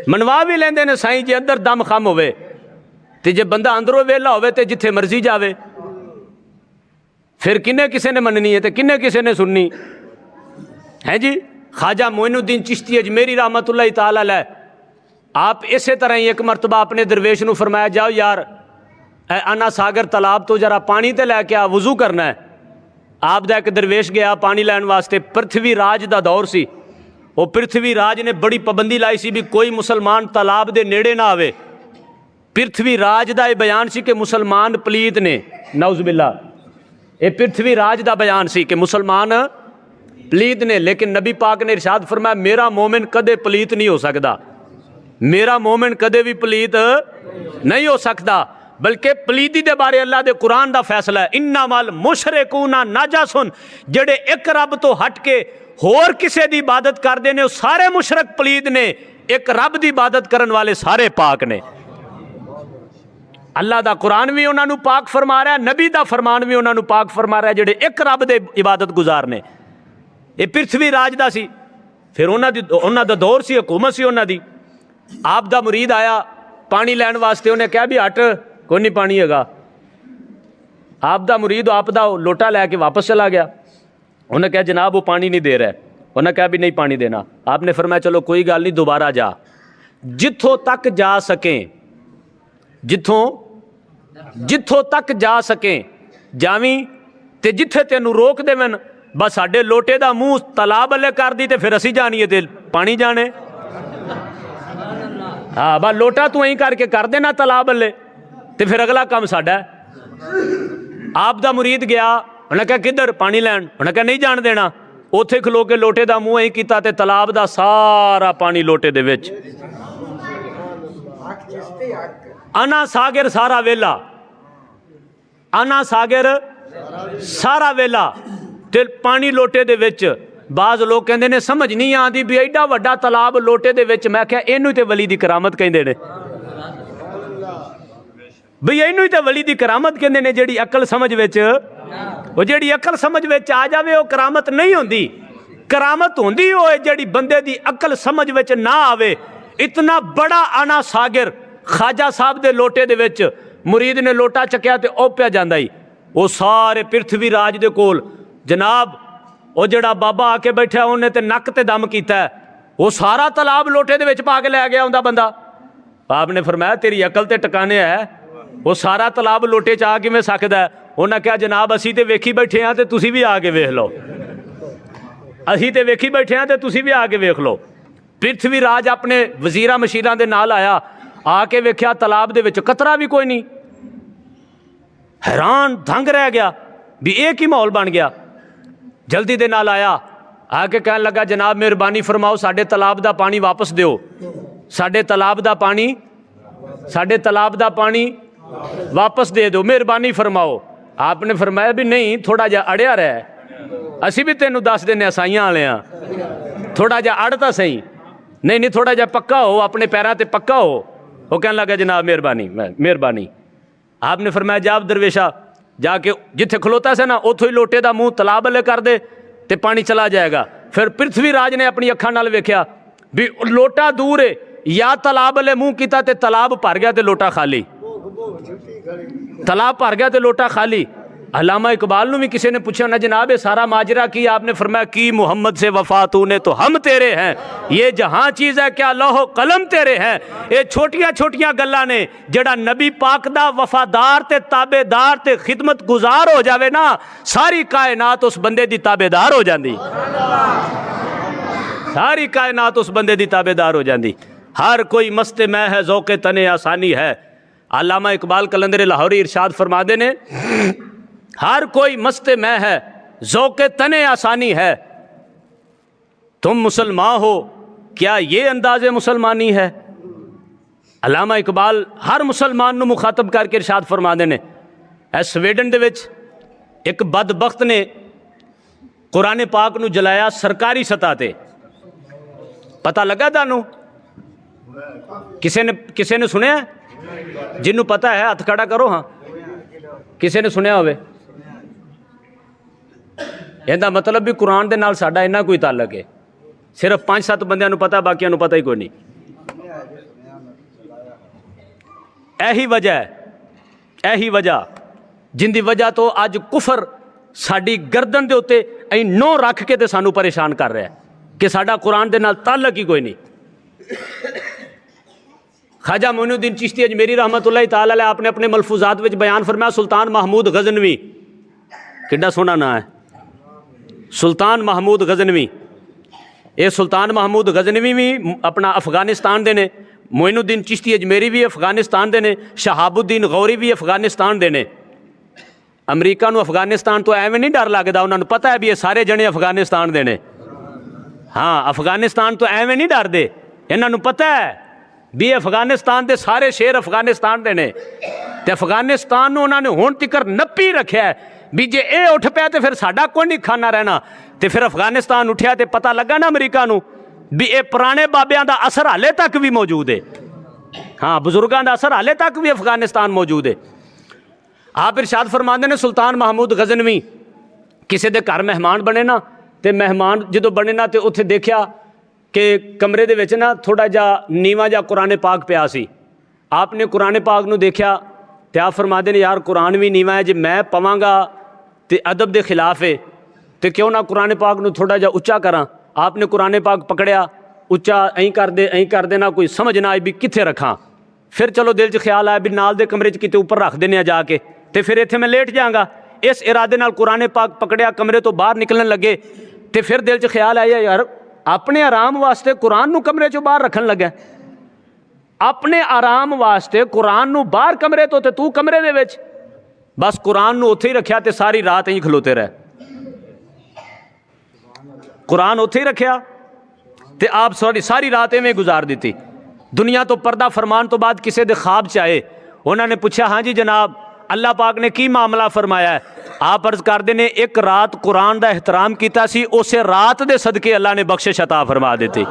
मनवा भी लेंदे ने साईं जे अंदर दम खम होवे ते जे बंदा अंदरों वेला होवे ते जिथे मर्जी जावे। फिर किन्ने किसी ने मननी है ते किन्ने किसी ने सुननी है जी। ख्वाजा मोइनुद्दीन चिश्ती अजमेरी रहमतुल्लाह तआला अलैह आप इसे तरह ही एक मरतबा अपने दरवेश नू फरमाया जाओ यार अन्ना सागर तालाब तो जरा पानी ते लैके आ, वजू करना है। आप दा एक दरवेश गया पानी लैन वास्ते। पृथ्वी राज का दौर सी, वो पृथ्वी राज ने बड़ी पाबंदी लाई सी भी कोई मुसलमान तालाब के नेड़े ना आवे। पृथ्वी राज का यह बयान सी कि मुसलमान पलीत ने, नौज़ुबिल्लाह, ये पृथ्वी राज का बयान सी कि मुसलमान पलीत ने। लेकिन नबी पाक ने इरशाद फरमाया मेरा मोमिन कदे पलीत नहीं हो सकता, मेरा मोमिन कदे भी पलीत नहीं हो सकता। बल्कि पलीती दे बारे अल्लाह दे कुरान का फैसला है इन्नमल मुशरिकूना नाजासुन, जेड़े एक रब तो हट के होर किसे दी इबादत करते हैं सारे मुशरक पलीत ने, एक रब की इबादत करने वाले सारे पाक ने। अल्लाह का कुरान भी उन्होंने पाक फरमा रहा है, नबी का फरमान भी उन्होंने पाक फरमा रहा है जेड़े एक रब दे इबादत गुजार ने। ये पृथ्वी राज का सी, फिर उन्होंने दा दौर सी, हुकूमत सी उन्हों दी। आप दा मुरीद आया पानी लैन वास्ते, उन्हें कहा भी हट कोई नहीं पानी हैगा। आप दा मुरीद आप दा लोटा लैके वापस चला गया। उन्हें कहा जनाब वो पानी नहीं दे रहा है। उन्हें कहा भी नहीं पानी देना। आपने फरमाया चलो कोई गल नहीं, दोबारा जा, जिथों तक जा सकें, जिथों तक जा सकें जावी, ते जिथे तेनू रोक देवन बस साडे लोटे का मूँह तालाब वाले कर दी ते फिर असी जानीए ते पानी जाने। हाँ बस लोटा तू यहीं करके कर देना तालाब वाले ते फिर अगला काम साडा। आप दा मुरीद गया, उन्हें कहा किधर पानी लैन, उन्हें कहा नहीं जान देना। उत्थे खलो के लोटे का मूँह यहीं किया ते तालाब का सारा पानी लोटे दे विच। आना सागर सारा वेला, आना सागर सारा वेला ते पानी लोटे दे विच। बाज़ लोग कहते ने समझ नहीं आती भी एडा वड्डा तलाब लोटे दे विच। मैं क्या इनू ते वली दी करामत कहते ने बई, इनू ते वली दी करामत कहते ने। जिहड़ी अकल समझ विच, वो जिहड़ी अकल समझ विच आ जावे वो करामत नहीं होंदी। करामत होंदी वो है जिहड़ी बंदे दी अकल समझ विच ना आवे। इतना बड़ा आना सागर ख्वाजा साहब दे लोटे दे विच मुरीद ने लोटा चक्या ते ओ पिया जांदा ही। वो सारे पृथ्वी राज दे कोल जनाब वो जिहड़ा बाबा आके बैठा उन्हें ते नक ते दम कीता है। वो सारा तालाब लोटे दे विच पा के लै गया उंदा बंदा। आपने फरमाया तेरी अकल ते टकाने है, वो सारा तालाब लोटे च आ किवें सकदा है? उन्हें कहा जनाब असी ते वेखी बैठे हाँ ते तुसी भी आके वेख लो, असी ते वेखी बैठे हाँ ते तुसी भी आके वेख लो। पृथ्वी राज अपने वजीरा मशीरां दे नाल आया, आके वेख्या तालाब दे विच कतरा भी कोई नहीं। हैरान दंग रह गया भी एक ही माहौल बन गया। जल्दी दे नाल आया, आके कहन लगा जनाब मेहरबानी फरमाओ साडे तालाब दा पानी वापस दिओ, साडे तालाब दा पानी, साडे तालाब दा पानी वापस दे दो, मेहरबानी फरमाओ। आपने फरमाया भी नहीं थोड़ा जा अड़िया रह, असी भी तेनू दस देने साइयां वाले हाँ, थोड़ा जा अड़ तां सही। नहीं नहीं थोड़ा जा पक्का हो, अपने पैरों ते पक्का हो। वो कहने लगा जनाब मेहरबानी मेहरबानी। आपने फरमाया जा दरवेशा जाके जिथे खलोता से ना उथों ही लोटे का मुँह तालाब वाले कर दे ते पानी चला जाएगा। फिर पृथ्वी राज ने अपनी अखां नाल वेख्या भी लोटा दूर है, या तालाब वाले मुँह किया तो तालाब भर गया तो लोटा खाली, तालाब भर गया तो लोटा खाली। अल्लामा इकबाल नू भी किसी ने पूछा ना जनाब ये सारा माजरा की? आपने फरमाया की मोहम्मद से वफा तूने तो हम तेरे हैं, ये जहां चीज़ है क्या लौहो कलम तेरे हैं। ये छोटिया छोटिया गल्लां ने जड़ा नबी पाक दा वफादार ते ताबेदार ते खिदमत गुजार हो जावे ना, सारी कायनात उस बंदे दी ताबेदार हो जाती, सारी कायनात उस बंदे दी ताबेदार हो जाती। हर कोई मस्ते मैं है ज़ौक़े तने आसानी है। अल्लामा इकबाल कलंदर लाहौरी इरशाद फरमाते ने हर कोई मस्ते मैं है ज़ौक़े तने आसानी है, तुम मुसलमान हो क्या ये अंदाज़े मुसलमानी है। अल्लामा इकबाल हर मुसलमान नू मुखातब करके इरशाद फरमाते ने। स्वीडन दे विच एक बदबख्त ने कुरान पाक नू जलाया सरकारी सतह ते, पता लगा तुहानू? किसी ने सुनिया? जिन्नू पता है हथ खड़ा करो। हाँ किसी ने सुनिया होवे? इहदा मतलब भी कुरान दे नाल साडा इन्ना कोई ताल्लुक है, सिर्फ 5-7 बंदियां नू पता, बाकियां नू पता ही कोई नहीं। यही वजह है, यही वजह जिंदी वजह तो अज कुफर साडी गर्दन दे उत्ते अं नौ रख के ते सानू परेशान कर रहा है कि साडा कुरान दे नाल ताल्लुक ही कोई नहीं। ख्वाजा मोइनुद्दीन चिश्ती अजमेरी रहमतुल्लाह ताला अलैह आपने अपने मलफूजात में बयान फरमाया सुल्तान महमूद गजनवी, कितना सोहना नाम है सुल्तान महमूद गजनवी। ये सुल्तान महमूद गजनवी भी अपना अफगानिस्तान दे ने, मोइनुद्दीन चिश्ती अजमेरी भी अफगानिस्तान दे ने, शहाबुद्दीन गौरी भी अफगानिस्तान दे ने। अमरीका नू अफगानिस्तान तो एवं नहीं डर लगता, उन्होंने पता है भी ये सारे जने अफगानिस्तान दे ने। हाँ अफगानिस्तान तो एवं नहीं डरते, इन्होंने पता है भी अफगानिस्तान के सारे शेर अफगानिस्तान के ने, ते अफगानिस्तान उन्होंने हुण तिकर नप्पी रखा है भी जे ये उठ पाया तो फिर साडा कोई नहीं खाना रहना। तो फिर अफगानिस्तान उठा तो पता लगा ना अमरीका नू भी ये पुराने बाबियां का असर हाले तक भी मौजूद है। हाँ बजुर्गों का असर हाले तक भी अफगानिस्तान मौजूद है। आप इरशाद फरमाते ने सुल्तान महमूद गजनवी किसी के घर मेहमान बने ना, तो मेहमान जो बने ना तो उत्थे देखा कि कमरे दे विच ना थोड़ा जा नीवा जा कुरान पाक पिया सी। आपने कुरान पाक नू देखा तो आप फरमाते ने यार कुरान भी नीवा है, जे मैं पवांगा तो अदब के खिलाफ है, तो क्यों ना कुरान पाक नू थोड़ा जा उच्चा करा। आपने कुरान पाक पकड़िया उच्चा ऐं कर देना, कोई समझ ना आई भी कित्थे रखा। फिर चलो दिल च ख्याल आया भी नाल दे कमरे च किते ऊपर रख देने जाके, तो फिर इत्थे मैं लेट जाऊँगा। इस इरादे नाल कुरान पाक पकड़िया कमरे तो बाहर निकलन लगे, तो फिर दिल च ख्याल आया यार अपने आराम वास्ते कुरान नू कमरे चों बाहर रखन लगा, अपने आराम वास्ते कुरान नू बाहर कमरे तो तू कमरे दे विच, बस कुरान नू उत्थे ही रखिया ते सारी रात ही खलोते रहे। कुरान उत्थे ही रखिया ते आप सारी रात इवें गुजार दी। दुनिया तो पर्दा फरमान तो बाद किसी दे ख्वाब च आए, उन्होंने पूछा हाँ जी जनाब अल्लाह पाक ने की मामला फरमाया है? आप अर्ज करते ने एक रात कुरान का एहतराम किया सी, उस रात के सदके अल्लाह ने बख्शिश अता फरमा दी।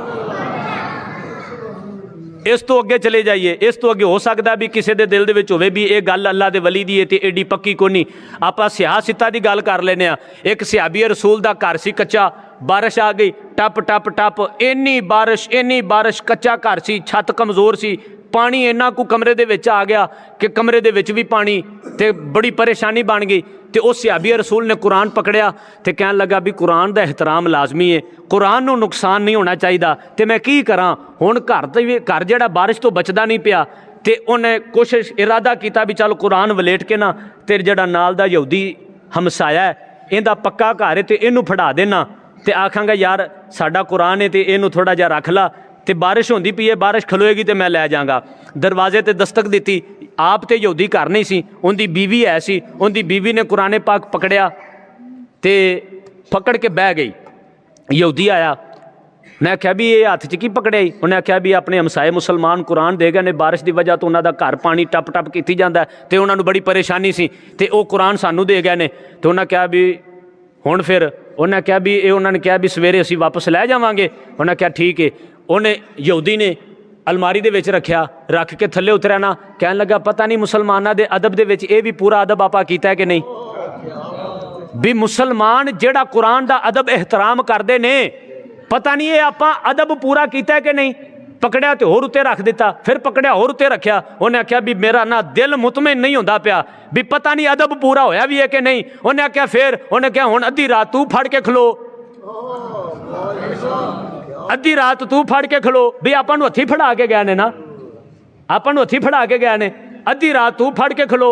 इस तो अगे चले जाइए, इस तो अगे हो सकता भी किसी के दिल हो भी ये गल अल्लाह के वली दी है तो एडी पक्की को नहीं। आप सियासता की गल कर लेने। एक सिहाबी रसूल का घर से कच्चा, बारिश आ गई, टप टप टप, इन्नी बारिश, कच्चा घर सी, छत कमज़ोर सी, पानी इन्ना को कमरे दे विच आ गया कि कमरे दे विच भी पानी, तो बड़ी परेशानी बन गई। तो उस सिहाबी रसूल ने कुरान पकड़िया तो कह लगा भी कुरान का एहतराम लाजमी है, कुरान को नुकसान नहीं होना चाहिए, तो मैं की करा हुण? घर जिहड़ा बारिश तो बचदा नहीं पिया, तो उन्हें कोशिश इरादा किया भी चल कुरान वलेट के ना तेरे जिहड़ा नाल दा यहूदी हमसाया है इहदा पक्का घर है तो इनू फड़ा देना, तो आखांगा यार साडा कुरान है तो इनू थोड़ा जिहा रख ला, तो बारिश होंदी पई है, बारिश खलोएगी तो मैं लै जाऊँगा। दरवाजे ते दस्तक दी, आप तो यहूदी घर नहीं सी, उनकी बीवी है सी, उनकी बीवी ने कुरान पाक पकड़िया तो पकड़ के बह गई। यहूदी आया, मैं आख्या भी ये हाथ च की पकड़िया? उन्हें आख्या भी अपने हमसाए मुसलमान कुरान दे गए ने, बारिश की वजह तो उन्होंने घर पानी टप टप की जाता है, तो उन्होंने बड़ी परेशानी सी, तो वह कुरान सानू दे गए ने। तो उन्हें कहा भी हुण फिर, उन्हें कहा भी ये, उन्होंने कहा भी सवेरे असीं वापस लै जावांगे। उन्हें कहा ठीक है। उन्हें यहूदी ने अलमारी दे विच रखिया, रख के थले उतरिया ना, कह लगा पता नहीं मुसलमानों के अदब दे विच ये भी पूरा अदब आपा कीता है कि नहीं? भी मुसलमान जिहड़ा कुरान का अदब एहतराम करते ने, पता नहीं ये आपा अदब पूरा कीता है कि नहीं? पकड़िया तो होर उत्ते रख दिता, फिर पकड़िया होर उत्ते रखिया। उन्हें आख्या भी मेरा ना दिल मुतमईन नहीं होंदा पिया भी पता नहीं अदब पूरा होया भी है कि नहीं। उन्हें आख्या फिर, उन्हें कहा हुण अद्धी रात तू फड़ के खलो, अद्धी रात तू फड़ के खलो, भी आपां नूं हत्थी फड़ा के गए ने ना, आपां नूं हत्थी फड़ा के गए ने, अद्धी रात तू फड़ के खलो,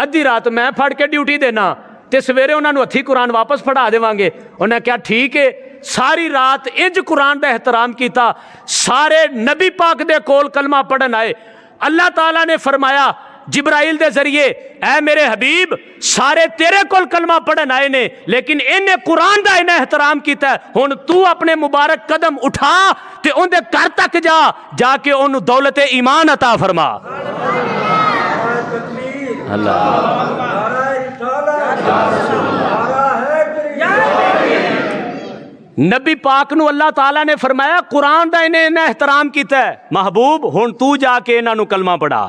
अद्धी रात मैं फड़ के ड्यूटी देना, तो सवेरे उन्होंने हत्थी कुरान वापस फड़ा देवांगे। उन्हें कहा ठीक है। सारी रात इंज कुरान का एहतराम किया, सारे नबी पाक दे कोल कलमा पढ़न आए। अल्लाह ताला ने फरमाया जिब्राइल दे जरिए, ऐ मेरे हबीब सारे तेरे कोल कलमा पढ़न आए ने, लेकिन इन्हें कुरान का इन्हें एहतराम किया, हुण तू अपने मुबारक कदम उठा ते उनके घर तक जा, जाके उन्होंने दौलत ईमान अता फरमा। नबी पाक नूं अल्लाह ताला ने फरमाया कुरान का इन्हें एहतराम किया, महबूब हुण तू जाके इन्हों कलमा पढ़ा,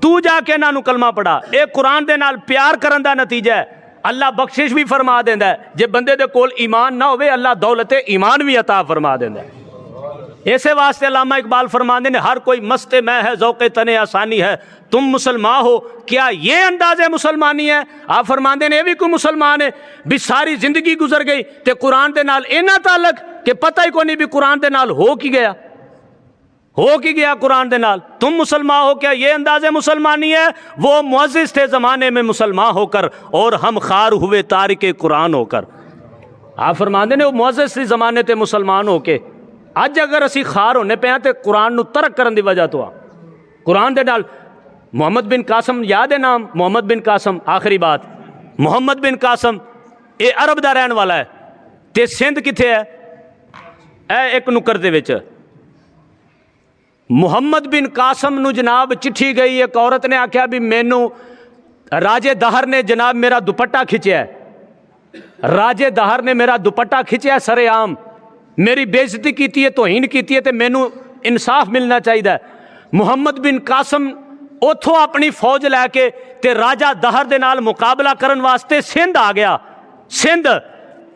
तू जाके इन्हों कलमा पढ़ा। यह कुरान दे नाल प्यार करन दा नतीजा है। अल्लाह बख्शिश भी फरमा देंदा है, जे बंदे दे कोल ईमान ना होवे अल्लाह दौलत ईमान भी अता फरमा देंदा है। इसे वास्ते अल्लामा इकबाल फरमाते ने, हर कोई मस्ते मैं है ज़ौक़े तने आसानी है, तुम मुसलमान हो क्या ये अंदाज़े मुसलमानी है? आप फरमाते ने ये भी कोई मुसलमान है भी सारी जिंदगी गुजर गई तो कुरान के नाल इन्ना ताल्लुक कि पता ही कोई नहीं भी कुरान के नाल हो की गया, हो की गया कुरान के नाल। तुम मुसलमान हो क्या ये अंदाज़े मुसलमानी है? वो मुअज़्ज़िज़ थे ज़माने में मुसलमान होकर और हम खार हुए तारिके कुरान होकर। आप फरमाते ने वो मुअज़्ज़िज़ थे ज़माने ते मुसलमान होके, अज अगर असी खार होने पे तो कुरान नूं तरक करन दी वजह तो आ। कुरान दे नाल मोहम्मद बिन कासम, याद है नाम मोहम्मद बिन कासम? आखिरी बात, मोहम्मद बिन कासम ये अरब दा रहन वाला है, ते सिंध किथे है? ए एक नुक्कर दे विच मुहम्मद बिन कासम नूं जनाब चिट्ठी गई, एक औरत ने आख्या भी मैनू राजे दहर ने जनाब मेरा दुपट्टा खिंचया है, राजे दहर ने मेरा दुपट्टा खिंचया सरेआम, मेरी बेइज्जती की है, तोहीन की है, तो मैनू इंसाफ मिलना चाहिए। मुहम्मद बिन कासम उथों अपनी फौज लैके ते राजा दहर दे नाल मुकाबला करन वास्ते सिंध आ गया। सिंध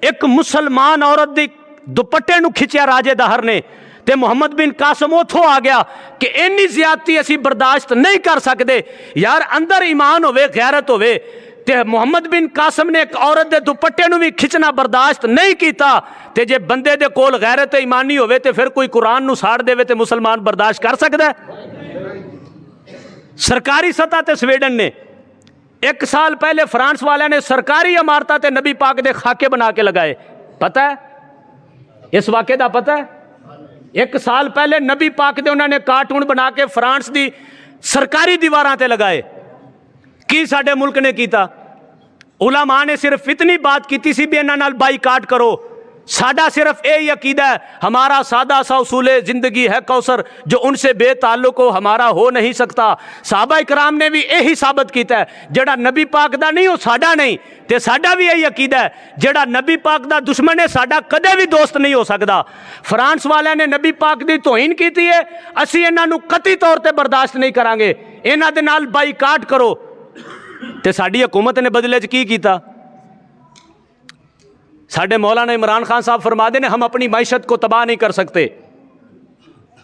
एक मुसलमान औरत दी दुपट्टे नूं खिंचया राजे दहर ने, ते मुहम्मद बिन कासम उथों आ गया कि इन्नी ज्यादती असी बर्दाश्त नहीं कर सकते यार, अंदर ईमान होवे गैरत होवे। ते मुहम्मद बिन कासम ने एक औरत दे दुपट्टे नूं भी खिंचना बर्दाश्त नहीं किया, ते जे बंदे दे कोल गैरत ईमानी होवे ते फिर कोई कुरान नूं साड़ देवे ते मुसलमान बर्दाश्त कर सकदा है? सरकारी सतह ते स्वीडन ने 1 साल पहले फ्रांस वाले ने सरकारी इमारतां ते नबी पाक दे खाके बना के लगाए, पता है इस वाक़े दा? पता है 1 साल पहले नबी पाक दे उन्होंने कार्टून बना के फ्रांस दी सरकारी दीवारां ते लगाए। की साडे मुल्क ने कीता? उलमा ने सिर्फ इतनी बात की सी भी इन्हां नाल बाईकाट करो, साडा सिर्फ यही अकीदा है, हमारा सादा सा उसूल जिंदगी है कौसर, जो उनसे बेताल्लुक हो हमारा हो नहीं सकता। सहाबा इकराम ने भी यही साबित किया है, जेड़ा नबी पाक दा नहीं वो साडा नहीं, ते साडा भी यही अकीदा है, जेड़ा नबी पाक दा दुश्मन है साडा कदे भी दोस्त नहीं हो सकता। फ्रांस वाले ने नबी पाक दी तोहीन की है, असी इन्हां नूं कतई तौर पर बर्दाश्त नहीं करांगे, इन्हां दे नाल बाईकाट करो। ते साडी हुकूमत ने बदले च की कीता? साडे मौलाना इमरान खान साहब फरमाते ने हम अपनी मैशत को तबाह नहीं कर सकते।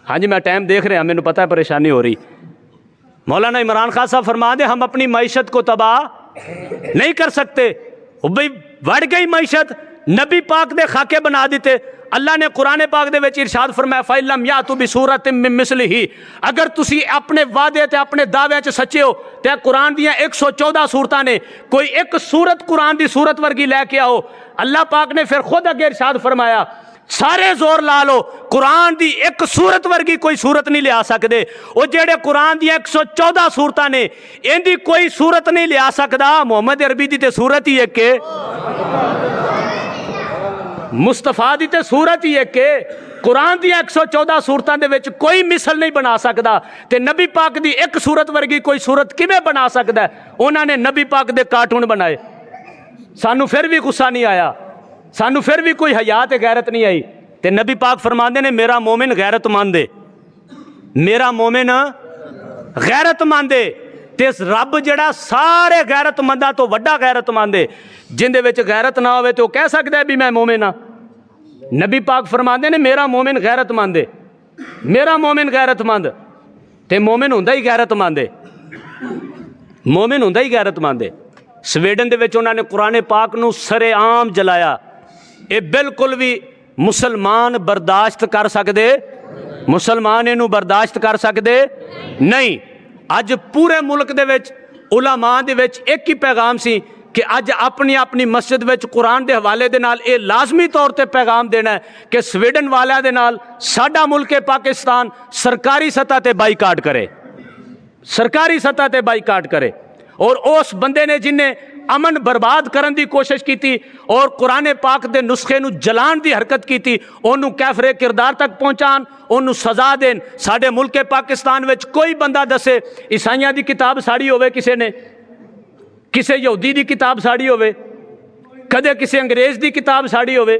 हाँ जी, मैं टाइम देख रहा, मैंने पता है परेशानी हो रही। मौलाना इमरान खान साहब फरमाते हम अपनी मैशत को तबाह नहीं कर सकते। भाई बढ़ गई मैशत, नबी पाक दे खाके बना दिते। अल्लाह ने कुरान पाक दे विच इरशाद फरमाया फ़इल्लम यातू बिसूरत मिन मिस्लिही, अगर तुसी अपने वादे ते अपने दावे च सच्चे हो ते कुरान दियां 114 सूरतां ने, कोई एक सूरत कुरान दी सूरत वर्गी लैके आओ। अल्लाह पाक ने फिर खुद अगे इरशाद फरमाया सारे जोर ला लो, कुरान दी एक सूरत वर्गी कोई सूरत नहीं लिया सकते। वो जेड़े कुरान दी 114 सूरतां ने इनकी कोई सूरत नहीं लिया सकता। मुहम्मद अरबी दी ते सूरत ही एक है, मुस्तफा दी ते सूरत ही एक है। कुरान दी 114 सूरतां दे विच कोई मिसल नहीं बना सकता, ते नबी पाक दी एक सूरत वर्गी कोई सूरत किवें बना सकता है? उन्होंने नबी पाक दे कार्टून बनाए, सानू फिर भी गुस्सा नहीं आया, सानू फिर भी कोई हया ते गैरत नहीं आई। ते नबी पाक फरमाते ने मेरा मोमिन गैरतमंद है, मेरा मोमिन गैरतमंद है। ते रब जड़ा सारे गैरतमंदा तो वड्डा गैरतमंद है, जिंदे विच गैरत ना होवे तो कह सकता है भी मैं मोमिन हाँ। नबी पाक फरमाते ने मेरा मोमिन गैरतमंद है, मेरा मोमिन गैरतमंद। ते मोमिन हुंदा ही गैरतमंद है, मोमिन हुंदा ही गैरतमंद है। स्वीडन दे विच उन्होंने कुरान पाक नूं सरेआम जलाया, ये बिल्कुल भी मुसलमान बर्दाश्त कर सकते, मुसलमान इनू बर्दाश्त कर सकते नहीं। अज पूरे मुल्क दे विच उलमा दे विच एक ही पैगाम सी कि अज अपनी अपनी मस्जिद विच कुरान के हवाले दे नाल ये लाजमी तौर पर पैगाम देना है कि स्वीडन वालियां दे नाल साडा मुल्क पाकिस्तान सरकारी सतह पर बाईकाट करे, सरकारी सतह पर बाईकाट करे। और उस बंदे ने जिन्हें अमन बर्बाद करने की कोशिश की और कुरान पाक के नुस्खे नूं जलाण की हरकत की, उन्होंने कैफरे किरदार तक पहुँचान, उन्होंने सजा देन। साडे मुल्क पाकिस्तान विच कोई बंदा दसे ईसाइयां की किताब साड़ी होवे, किसी ने किसी यहूदी की किताब साड़ी होवे, कदे किसी अंग्रेज की किताब साड़ी होवे,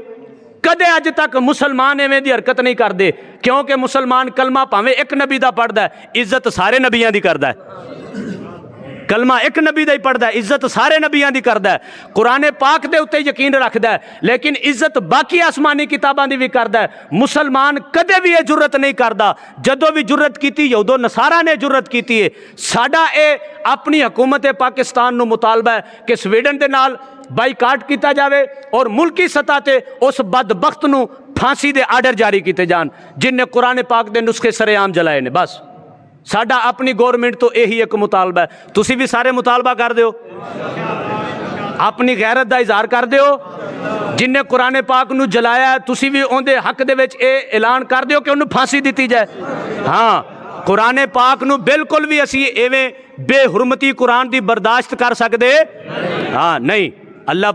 कदे अज तक मुसलमान इवें दी हरकत नहीं करते। क्योंकि मुसलमान कलमा भावें एक नबी का पढ़ता है, इज्जत सारे नबियां की करता है। कलमा एक नबी का ही पढ़ता है, इज्जत सारे नबियां की करता है। कुरान पाक के उत्ते यकीन रखता है, लेकिन इज्जत बाकी आसमानी किताबां की भी करता है। मुसलमान कदे भी ये जुर्रत नहीं करता, जदों भी जुर्रत की यहूदो नसारा ने जुर्रत की है। साडा ये अपनी हुकूमत पाकिस्तान नूं मुतालबा है कि स्वीडन के नाल बाईकाट किया जाए और मुल्की सतह पर उस बदबख्त नूं फांसी के आर्डर जारी किए जान जिन्हें कुरान पाक के नुस्खे सरेआम जलाए ने। बस साडा अपनी गौरमेंट तो यही एक मुतालबा है। तुसी भी सारे मुतालबा कर दो, अपनी गैरत का इजहार कर दो। जिन्हें कुरान पाक नूं जलाया है तुसी भी उनके हक दे विच ये ऐलान कर दो कि उन्हें फांसी दी जाए। हाँ, कुरान पाक नूं बिल्कुल भी असी एवें बेहुरमती कुरान की बर्दाश्त कर सकते हाँ नहीं। अल्लाह